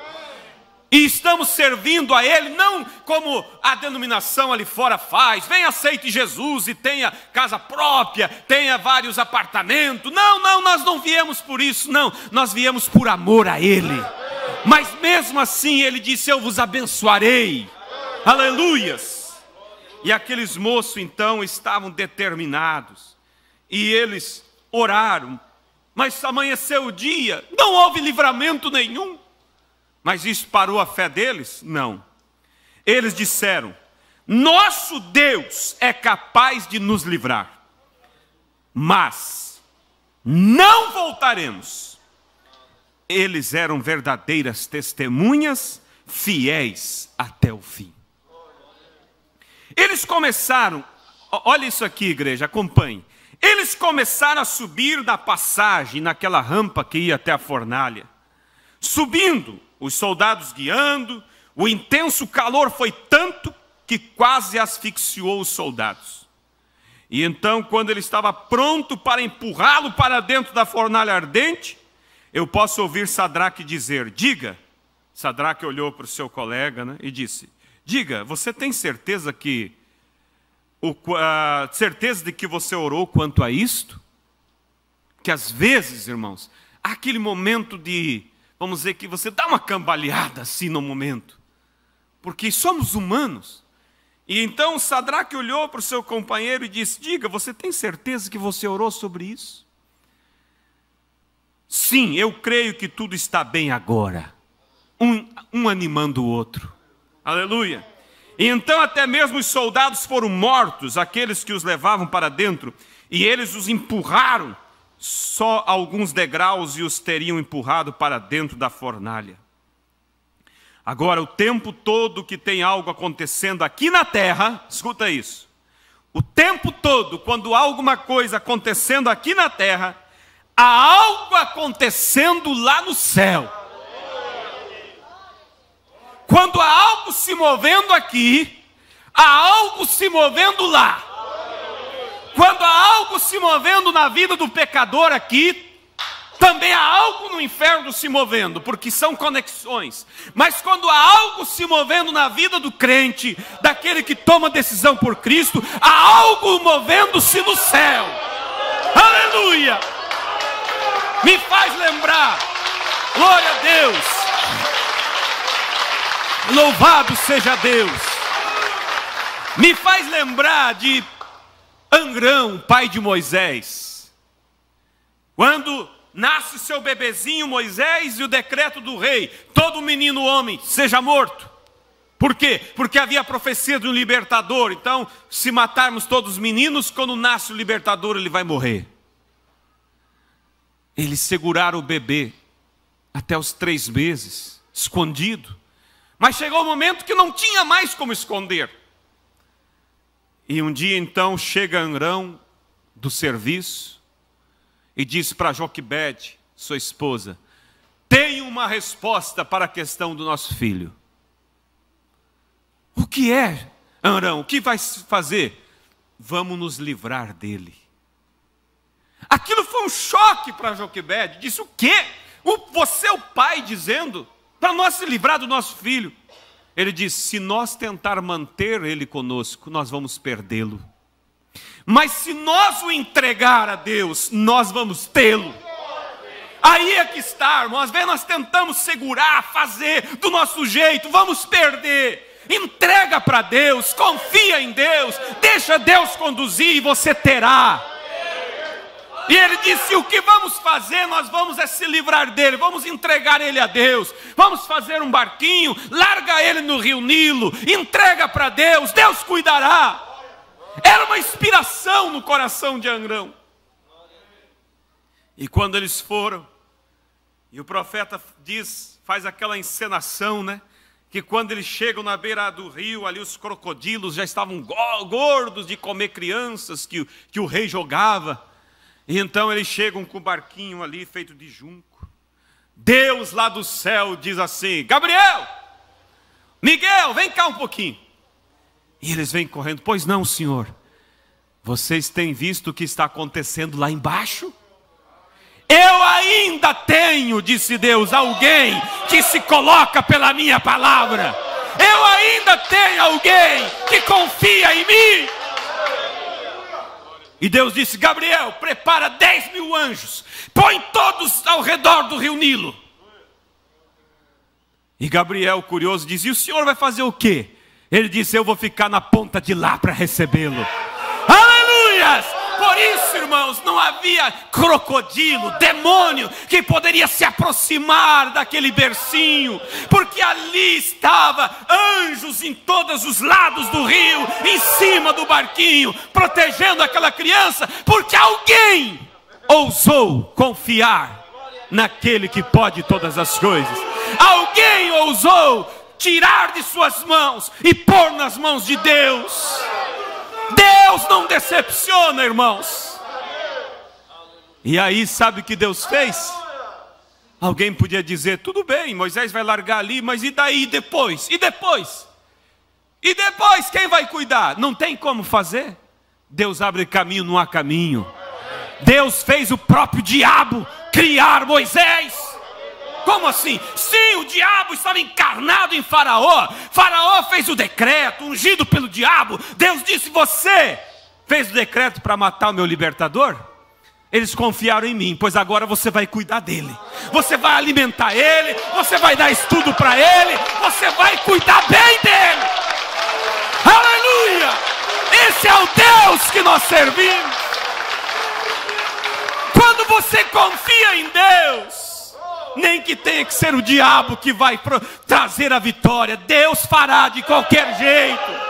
E estamos servindo a Ele, não como a denominação ali fora faz. Venha, aceite Jesus e tenha casa própria, tenha vários apartamentos. Não, nós não viemos por isso, não. Nós viemos por amor a Ele. Mas mesmo assim Ele disse: eu vos abençoarei. Aleluias. E aqueles moços então estavam determinados. E eles oraram. Mas amanheceu o dia, não houve livramento nenhum. Mas isso parou a fé deles? Não. Eles disseram: nosso Deus é capaz de nos livrar, mas não voltaremos. Eles eram verdadeiras testemunhas, fiéis até o fim. Eles começaram, olha isso aqui, igreja, acompanhe. Eles começaram a subir na passagem, naquela rampa que ia até a fornalha. Subindo, os soldados guiando, o intenso calor foi tanto que quase asfixiou os soldados. E então, quando ele estava pronto para empurrá-lo para dentro da fornalha ardente, eu posso ouvir Sadraque dizer: diga, Sadraque olhou para o seu colega, né, e disse: diga, você tem certeza de que você orou quanto a isto? Que às vezes, irmãos, há aquele momento de, vamos dizer, que você dá uma cambaleada assim no momento, porque somos humanos. E então Sadraque olhou para o seu companheiro e disse: diga, você tem certeza que você orou sobre isso? Sim, eu creio que tudo está bem agora. Um animando o outro. Aleluia. E então até mesmo os soldados foram mortos, aqueles que os levavam para dentro, e eles os empurraram só alguns degraus e os teriam empurrado para dentro da fornalha. Agora, o tempo todo que tem algo acontecendo aqui na terra, escuta isso, o tempo todo, quando há alguma coisa acontecendo aqui na terra, há algo acontecendo lá no céu. Quando há algo se movendo aqui, há algo se movendo lá. Quando há algo se movendo na vida do pecador aqui, também há algo no inferno se movendo, porque são conexões. Mas quando há algo se movendo na vida do crente, daquele que toma decisão por Cristo, há algo movendo-se no céu. Aleluia! Me faz lembrar, glória a Deus, louvado seja Deus, me faz lembrar de Amrão, pai de Moisés, quando nasce seu bebezinho Moisés e o decreto do rei: todo menino homem seja morto. Por quê? Porque havia a profecia de um libertador. Então, se matarmos todos os meninos, quando nasce o libertador, ele vai morrer. Eles seguraram o bebê até os 3 meses, escondido. Mas chegou o momento que não tinha mais como esconder. E um dia então chega Amrão do serviço e diz para Joquebede, sua esposa: tenho uma resposta para a questão do nosso filho. O que é, Amrão? O que vai fazer? Vamos nos livrar dele. Aquilo foi um choque para Joquebede. Disse: o quê? Você é o pai dizendo para nós se livrar do nosso filho. Ele disse: se nós tentar manter ele conosco, nós vamos perdê-lo. Mas se nós o entregar a Deus, nós vamos tê-lo. Aí é que está, irmão. Às vezes nós tentamos segurar, fazer do nosso jeito, vamos perder. Entrega para Deus, confia em Deus, deixa Deus conduzir e você terá. E ele disse: o que vamos fazer? Nós vamos se livrar dele, vamos entregar ele a Deus, vamos fazer um barquinho, larga ele no rio Nilo, entrega para Deus, Deus cuidará. Era uma inspiração no coração de Amrão. E quando eles foram, e o profeta faz aquela encenação, né? Que quando eles chegam na beira do rio, ali os crocodilos já estavam gordos de comer crianças que o rei jogava. E então eles chegam com o barquinho ali feito de junco. Deus lá do céu diz assim: Gabriel, Miguel, vem cá um pouquinho. E eles vêm correndo: pois não, senhor. Vocês têm visto o que está acontecendo lá embaixo? Eu ainda tenho, disse Deus, alguém que se coloca pela minha palavra. Eu ainda tenho alguém que confia em mim. E Deus disse: Gabriel, prepara 10.000 anjos, põe todos ao redor do rio Nilo. E Gabriel, curioso, diz: e o senhor vai fazer o quê? Ele disse: eu vou ficar na ponta de lá para recebê-lo. Aleluias! Por isso, irmãos, não havia crocodilo, demônio que poderia se aproximar daquele bercinho, porque ali estava anjos em todos os lados do rio, em cima do barquinho, protegendo aquela criança, porque alguém ousou confiar naquele que pode todas as coisas. Alguém ousou tirar de suas mãos e pôr nas mãos de Deus. Deus não decepciona, irmãos. E aí, sabe o que Deus fez? Alguém podia dizer: tudo bem, Moisés vai largar ali, mas e daí depois? E depois? E depois quem vai cuidar? Não tem como fazer. Deus abre caminho, não há caminho. Deus fez o próprio diabo criar Moisés. Como assim? Sim, o diabo estava encarnado em Faraó. Faraó fez o decreto, ungido pelo diabo. Deus disse: você fez o decreto para matar o meu libertador? Eles confiaram em mim, pois agora você vai cuidar dele. Você vai alimentar ele, você vai dar estudo para ele, você vai cuidar bem dele. Aleluia! Esse é o Deus que nós servimos. Quando você confia em Deus, nem que tenha que ser o diabo que vai trazer a vitória, Deus fará de qualquer jeito.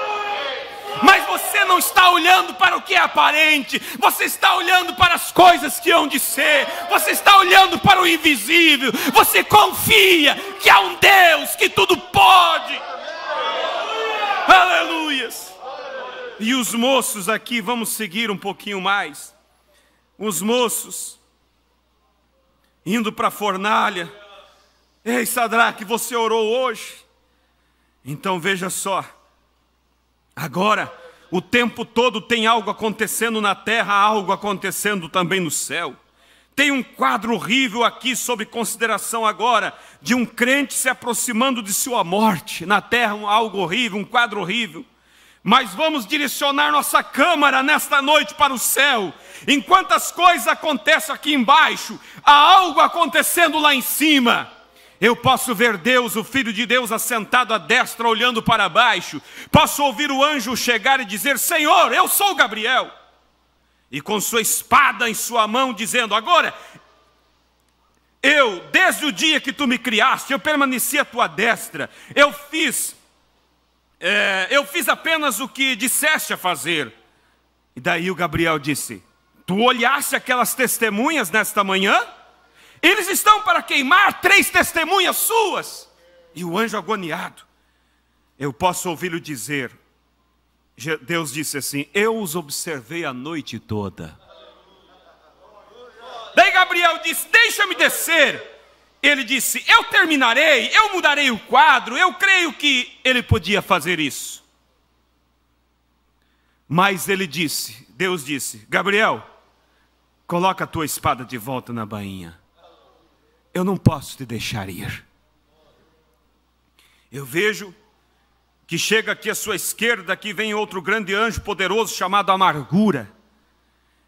Mas você não está olhando para o que é aparente, você está olhando para as coisas que hão de ser, você está olhando para o invisível, você confia que há um Deus que tudo pode. Aleluias! E os moços aqui, vamos seguir um pouquinho mais. Os moços indo para a fornalha. Ei, Sadraque, você orou hoje? Então veja só. Agora, o tempo todo tem algo acontecendo na terra, algo acontecendo também no céu. Tem um quadro horrível aqui sob consideração agora, de um crente se aproximando de sua morte. Na terra, algo horrível, um quadro horrível. Mas vamos direcionar nossa câmara nesta noite para o céu. Enquanto as coisas acontecem aqui embaixo, há algo acontecendo lá em cima. Eu posso ver Deus, o Filho de Deus, assentado à destra, olhando para baixo. Posso ouvir o anjo chegar e dizer: Senhor, eu sou Gabriel. E com sua espada em sua mão, dizendo: agora, desde o dia que tu me criaste, eu permaneci à tua destra. Eu fiz apenas o que disseste a fazer. E daí o Gabriel disse: tu olhaste aquelas testemunhas nesta manhã? Eles estão para queimar 3 testemunhas suas. E o anjo agoniado, eu posso ouvi-lo dizer, Deus disse assim: eu os observei a noite toda. Daí Gabriel disse: deixa-me descer. Ele disse: eu terminarei, eu mudarei o quadro. Eu creio que ele podia fazer isso. Mas ele disse, Deus disse: Gabriel, coloca a tua espada de volta na bainha. Eu não posso te deixar ir. Eu vejo que chega aqui à sua esquerda, aqui vem outro grande anjo poderoso chamado Amargura.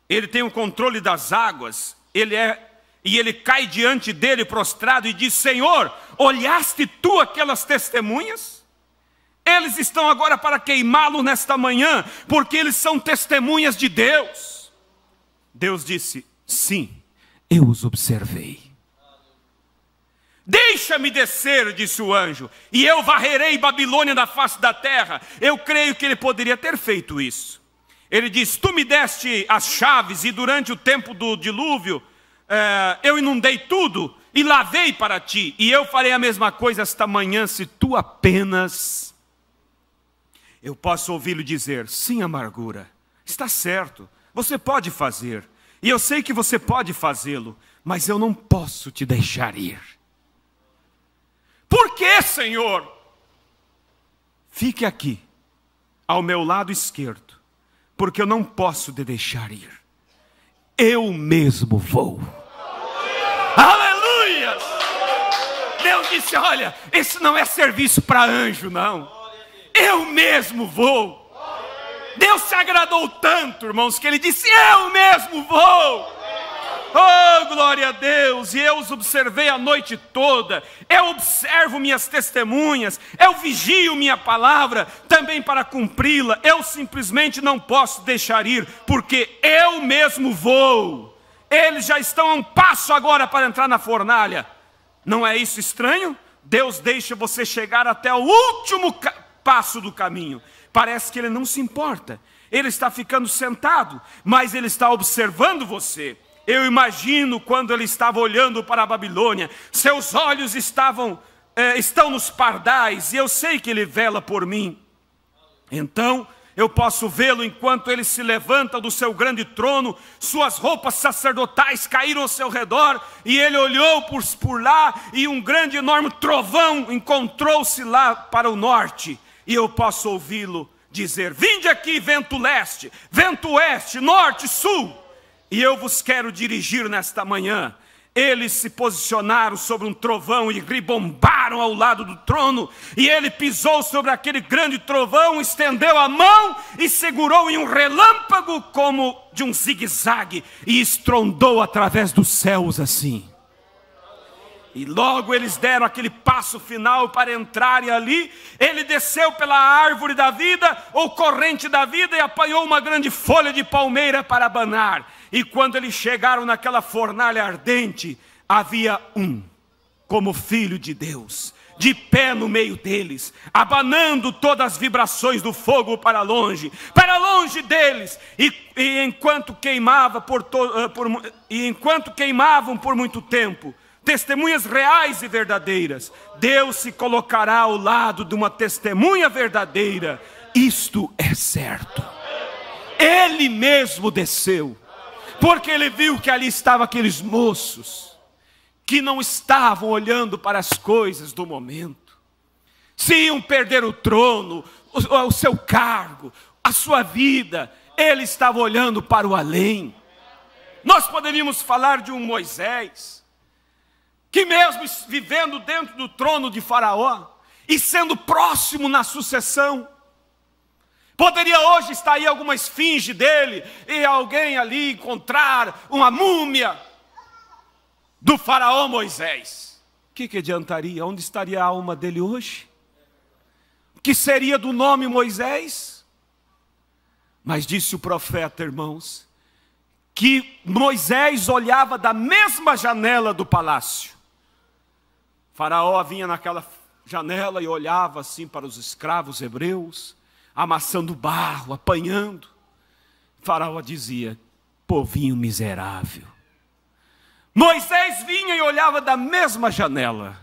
Ele tem o controle das águas, e ele cai diante dele prostrado e diz: Senhor, olhaste tu aquelas testemunhas? Eles estão agora para queimá-lo nesta manhã, porque eles são testemunhas de Deus. Deus disse: sim, eu os observei. Deixa-me descer, disse o anjo, e eu varrerei Babilônia da face da terra. Eu creio que ele poderia ter feito isso. Ele diz: tu me deste as chaves, e durante o tempo do dilúvio, eu inundei tudo e lavei para ti. E eu farei a mesma coisa esta manhã, se tu apenas... Eu posso ouvi-lo dizer: sim, Amargura, está certo, você pode fazer. E eu sei que você pode fazê-lo, mas eu não posso te deixar ir. Por que, Senhor? Fique aqui, ao meu lado esquerdo, porque eu não posso te deixar ir. Eu mesmo vou. Aleluia! Deus disse: olha, esse não é serviço para anjo, não. Eu mesmo vou. Deus se agradou tanto, irmãos, que ele disse: eu mesmo vou. Oh, glória a Deus! E eu os observei a noite toda. Eu observo minhas testemunhas. Eu vigio minha palavra também para cumpri-la. Eu simplesmente não posso deixar ir, porque eu mesmo vou. Eles já estão a um passo agora para entrar na fornalha. Não é isso estranho? Deus deixa você chegar até o último passo do caminho. Parece que ele não se importa. Ele está ficando sentado, mas ele está observando você. Eu imagino quando ele estava olhando para a Babilônia, seus olhos estão nos pardais, e eu sei que ele vela por mim. Então eu posso vê-lo enquanto ele se levanta do seu grande trono, suas roupas sacerdotais caíram ao seu redor, e ele olhou por lá, e um grande enorme trovão encontrou-se lá para o norte, e eu posso ouvi-lo dizer: vinde aqui, vento leste, vento oeste, norte, sul. E eu vos quero dirigir nesta manhã. Eles se posicionaram sobre um trovão e ribombaram ao lado do trono. E ele pisou sobre aquele grande trovão, estendeu a mão e segurou em um relâmpago como de um zigue-zague e estrondou através dos céus assim. E logo eles deram aquele passo final para entrarem ali. Ele desceu pela árvore da vida, ou corrente da vida, e apanhou uma grande folha de palmeira para abanar. E quando eles chegaram naquela fornalha ardente, havia um, como filho de Deus, de pé no meio deles, abanando todas as vibrações do fogo para longe deles. E enquanto queimavam por muito tempo, testemunhas reais e verdadeiras, Deus se colocará ao lado de uma testemunha verdadeira. Isto é certo. Ele mesmo desceu, porque ele viu que ali estavam aqueles moços que não estavam olhando para as coisas do momento, se iam perder o trono, o seu cargo, a sua vida. Ele estava olhando para o além. Nós poderíamos falar de um Moisés, que mesmo vivendo dentro do trono de Faraó, e sendo próximo na sucessão, poderia hoje estar aí alguma esfinge dele, e alguém ali encontrar uma múmia do faraó Moisés. O que adiantaria? Onde estaria a alma dele hoje? O que seria do nome Moisés? Mas disse o profeta, irmãos, que Moisés olhava da mesma janela do palácio. Faraó vinha naquela janela e olhava assim para os escravos hebreus, amassando barro, apanhando. Faraó dizia: povinho miserável. Moisés vinha e olhava da mesma janela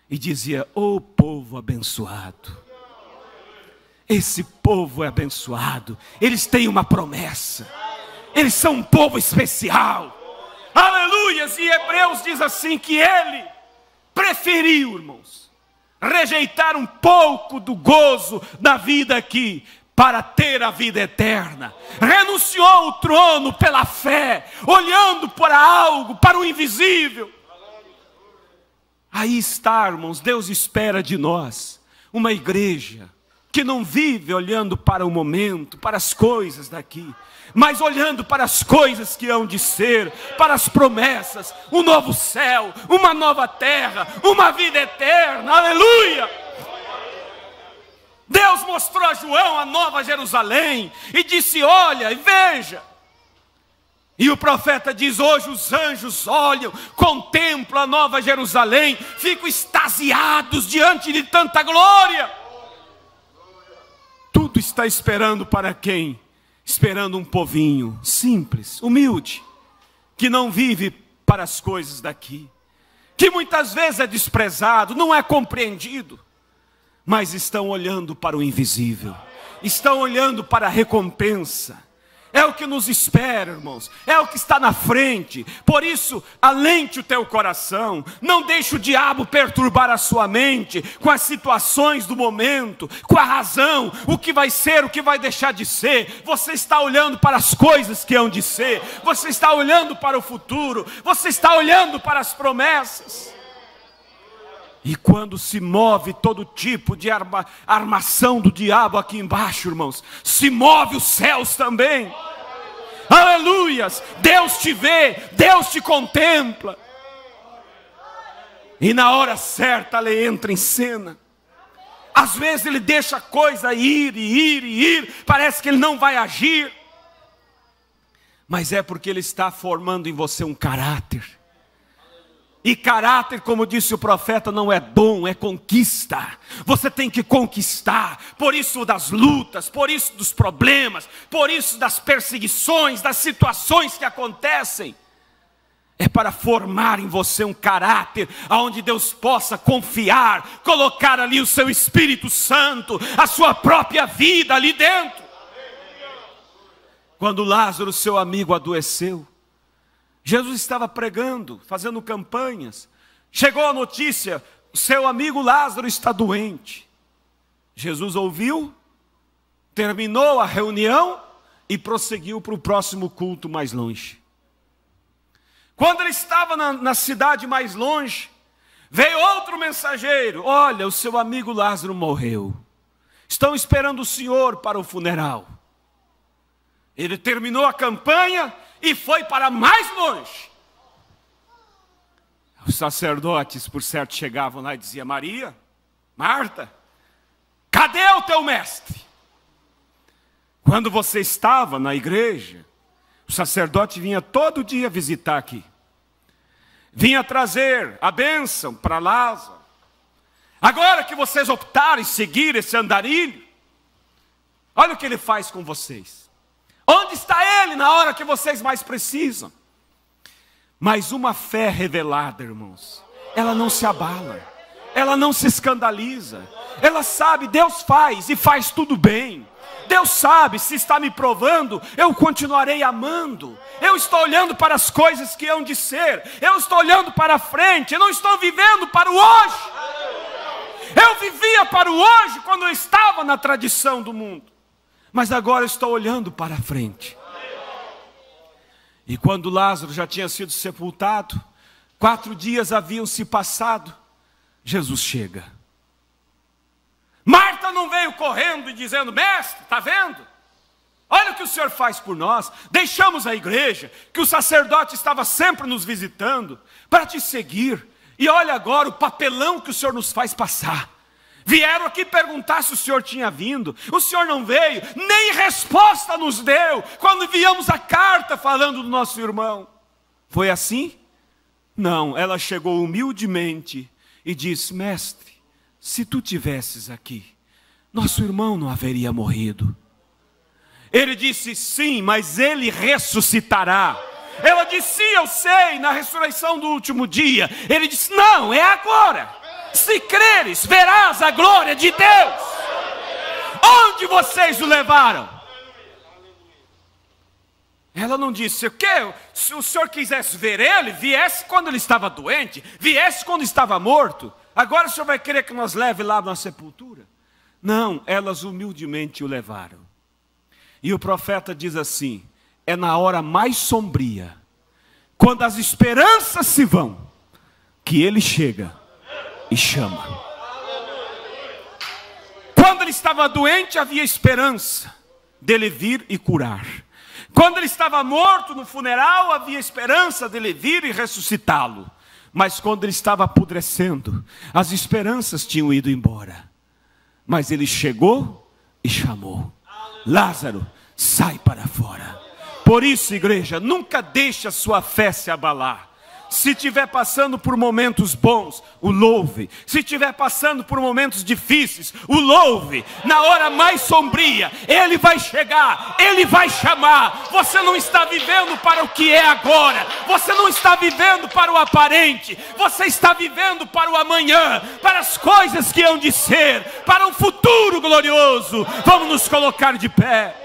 e dizia: ô povo abençoado. Esse povo é abençoado, eles têm uma promessa, eles são um povo especial. Aleluias! E Hebreus diz assim que ele preferiu, irmãos, rejeitar um pouco do gozo da vida aqui, para ter a vida eterna. Renunciou ao trono pela fé, olhando para algo, para o invisível. Aí está, irmãos, Deus espera de nós uma igreja que não vive olhando para o momento, para as coisas daqui, mas olhando para as coisas que hão de ser, para as promessas, um novo céu, uma nova terra, uma vida eterna. Aleluia! Deus mostrou a João a nova Jerusalém e disse: olha e veja. E o profeta diz: hoje os anjos olham, contemplam a nova Jerusalém, ficam extasiados diante de tanta glória. Tudo está esperando para quem? Esperando um povinho simples, humilde, que não vive para as coisas daqui, que muitas vezes é desprezado, não é compreendido, mas estão olhando para o invisível, estão olhando para a recompensa. É o que nos espera, irmãos, é o que está na frente. Por isso, alente o teu coração, não deixe o diabo perturbar a sua mente com as situações do momento, com a razão, o que vai ser, o que vai deixar de ser. Você está olhando para as coisas que hão de ser, você está olhando para o futuro, você está olhando para as promessas. E quando se move todo tipo de armação do diabo aqui embaixo, irmãos, se move os céus também. Aleluias! Deus te vê, Deus te contempla. E na hora certa ele entra em cena. Às vezes ele deixa a coisa ir, parece que ele não vai agir. Mas é porque ele está formando em você um caráter. E caráter, como disse o profeta, não é dom, é conquista. Você tem que conquistar. Por isso das lutas, por isso dos problemas, por isso das perseguições, das situações que acontecem. É para formar em você um caráter onde Deus possa confiar, colocar ali o seu Espírito Santo, a sua própria vida ali dentro. Quando Lázaro, seu amigo, adoeceu, Jesus estava pregando, fazendo campanhas. Chegou a notícia: seu amigo Lázaro está doente. Jesus ouviu, terminou a reunião e prosseguiu para o próximo culto mais longe. Quando ele estava na cidade mais longe, veio outro mensageiro: olha, o seu amigo Lázaro morreu. Estão esperando o senhor para o funeral. Ele terminou a campanha e foi para mais longe. Os sacerdotes, por certo, chegavam lá e diziam: Maria, Marta, cadê o teu mestre? Quando você estava na igreja, o sacerdote vinha todo dia visitar aqui. Vinha trazer a bênção para Lázaro. Agora que vocês optaram em seguir esse andarilho, olha o que ele faz com vocês. Onde está ele na hora que vocês mais precisam? Mas uma fé revelada, irmãos, ela não se abala, ela não se escandaliza. Ela sabe, Deus faz e faz tudo bem. Deus sabe, se está me provando, eu continuarei amando. Eu estou olhando para as coisas que hão de ser. Eu estou olhando para a frente, eu não estou vivendo para o hoje. Eu vivia para o hoje quando eu estava na tradição do mundo. Mas agora eu estou olhando para a frente. E quando Lázaro já tinha sido sepultado, 4 dias haviam se passado, Jesus chega. Marta não veio correndo e dizendo: mestre, está vendo? Olha o que o senhor faz por nós. Deixamos a igreja, que o sacerdote estava sempre nos visitando, para te seguir. E olha agora o papelão que o senhor nos faz passar. Vieram aqui perguntar se o senhor tinha vindo. O senhor não veio, nem resposta nos deu quando enviamos a carta falando do nosso irmão. Foi assim? Não, ela chegou humildemente e disse: mestre, se tu tivesses aqui, nosso irmão não haveria morrido. Ele disse: sim, mas ele ressuscitará. Ela disse: sim, eu sei, na ressurreição do último dia. Ele disse: não, é agora. Se creres, verás a glória de Deus. Onde vocês o levaram? Ela não disse: o quê? Se o senhor quisesse ver ele, viesse quando ele estava doente, viesse quando estava morto. Agora o senhor vai querer que nós leve lá na sepultura? Não, elas humildemente o levaram. E o profeta diz assim: é na hora mais sombria, quando as esperanças se vão, que ele chega e chama. Quando ele estava doente, havia esperança dele vir e curar. Quando ele estava morto no funeral, havia esperança dele vir e ressuscitá-lo. Mas quando ele estava apodrecendo, as esperanças tinham ido embora. Mas ele chegou e chamou: Lázaro, sai para fora. Por isso, igreja, nunca deixe a sua fé se abalar. Se estiver passando por momentos bons, o louve. Se estiver passando por momentos difíceis, o louve. Na hora mais sombria, ele vai chegar, ele vai chamar. Você não está vivendo para o que é agora. Você não está vivendo para o aparente. Você está vivendo para o amanhã, para as coisas que hão de ser, para um futuro glorioso. Vamos nos colocar de pé.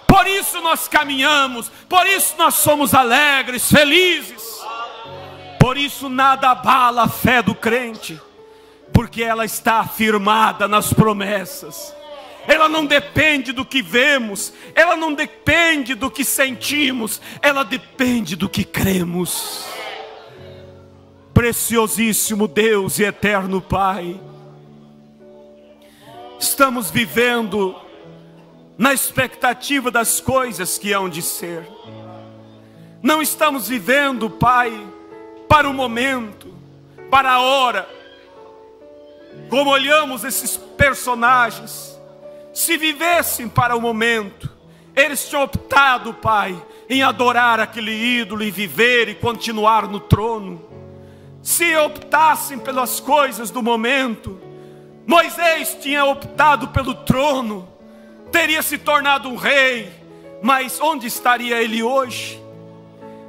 Por isso nós caminhamos, por isso nós somos alegres, felizes. Por isso nada abala a fé do crente, porque ela está firmada nas promessas. Ela não depende do que vemos, ela não depende do que sentimos, ela depende do que cremos. Preciosíssimo Deus e eterno Pai, estamos vivendo na expectativa das coisas que hão de ser. Não estamos vivendo, Pai, para o momento, para a hora. Como olhamos esses personagens, se vivessem para o momento, eles tinham optado, Pai, em adorar aquele ídolo e viver e continuar no trono. Se optassem pelas coisas do momento, Moisés tinha optado pelo trono, teria se tornado um rei, mas onde estaria ele hoje?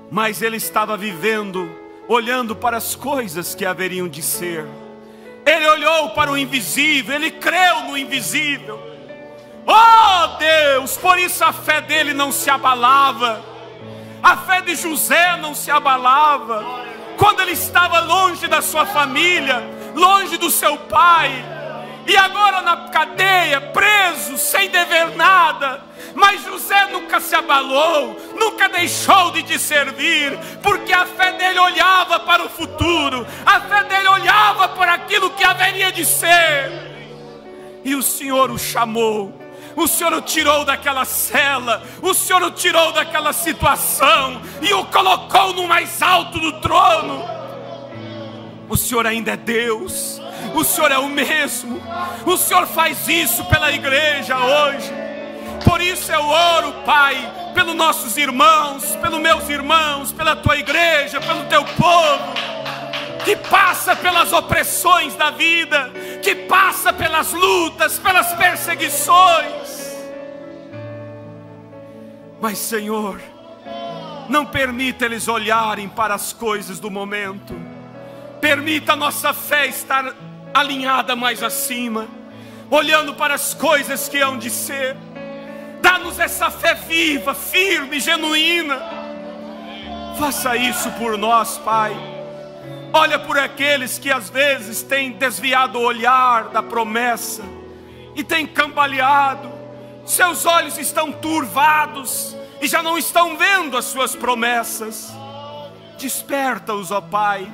Mas ele estava vivendo, olhando para as coisas que haveriam de ser. Ele olhou para o invisível, ele creu no invisível. Oh Deus, por isso a fé dele não se abalava. A fé de José não se abalava. Quando ele estava longe da sua família, longe do seu pai, e agora na cadeia, preso, sem dever nada. Mas José nunca se abalou, nunca deixou de te servir, porque a fé dele olhava para o futuro, a fé dele olhava para aquilo que haveria de ser. E o Senhor o chamou, o Senhor o tirou daquela cela, o Senhor o tirou daquela situação e o colocou no mais alto do trono. O Senhor ainda é Deus, o Senhor é o mesmo, o Senhor faz isso pela igreja hoje. Por isso eu oro, Pai, pelos nossos irmãos, pelos meus irmãos, pela tua igreja, pelo teu povo, que passa pelas opressões da vida, que passa pelas lutas, pelas perseguições. Mas, Senhor, não permita eles olharem para as coisas do momento. Permita a nossa fé estar alinhada mais acima, olhando para as coisas que hão de ser. Dá-nos essa fé viva, firme, genuína. Faça isso por nós, Pai. Olha por aqueles que às vezes têm desviado o olhar da promessa e têm cambaleado. Seus olhos estão turvados e já não estão vendo as suas promessas. Desperta-os, ó Pai.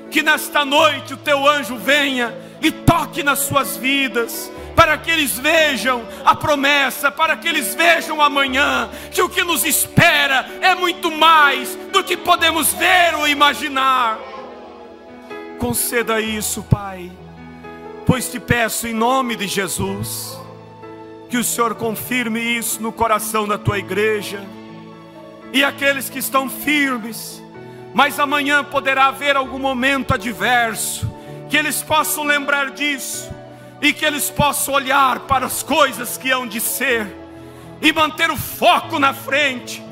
Que nesta noite o teu anjo venha e toque nas suas vidas, para que eles vejam a promessa, para que eles vejam amanhã, que o que nos espera é muito mais do que podemos ver ou imaginar. Conceda isso, Pai, pois te peço em nome de Jesus, que o Senhor confirme isso no coração da tua igreja, e aqueles que estão firmes, mas amanhã poderá haver algum momento adverso, que eles possam lembrar disso, e que eles possam olhar para as coisas que hão de ser, e manter o foco na frente,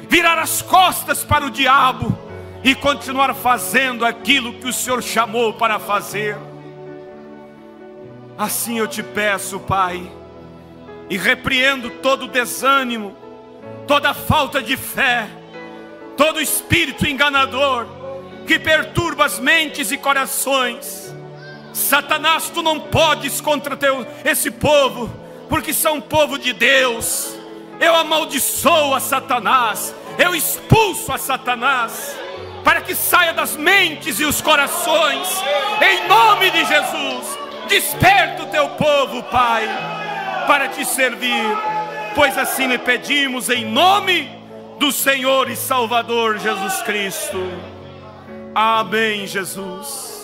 virar as costas para o diabo, e continuar fazendo aquilo que o Senhor chamou para fazer. Assim eu te peço, Pai, e repreendo todo desânimo, toda falta de fé, todo espírito enganador, que perturba as mentes e corações. Satanás, tu não podes contra esse povo, porque são povo de Deus. Eu amaldiçoo a Satanás, eu expulso a Satanás, para que saia das mentes e os corações, em nome de Jesus. Desperta o teu povo, Pai, para te servir, pois assim lhe pedimos em nome do Senhor e Salvador Jesus Cristo. Amém, Jesus.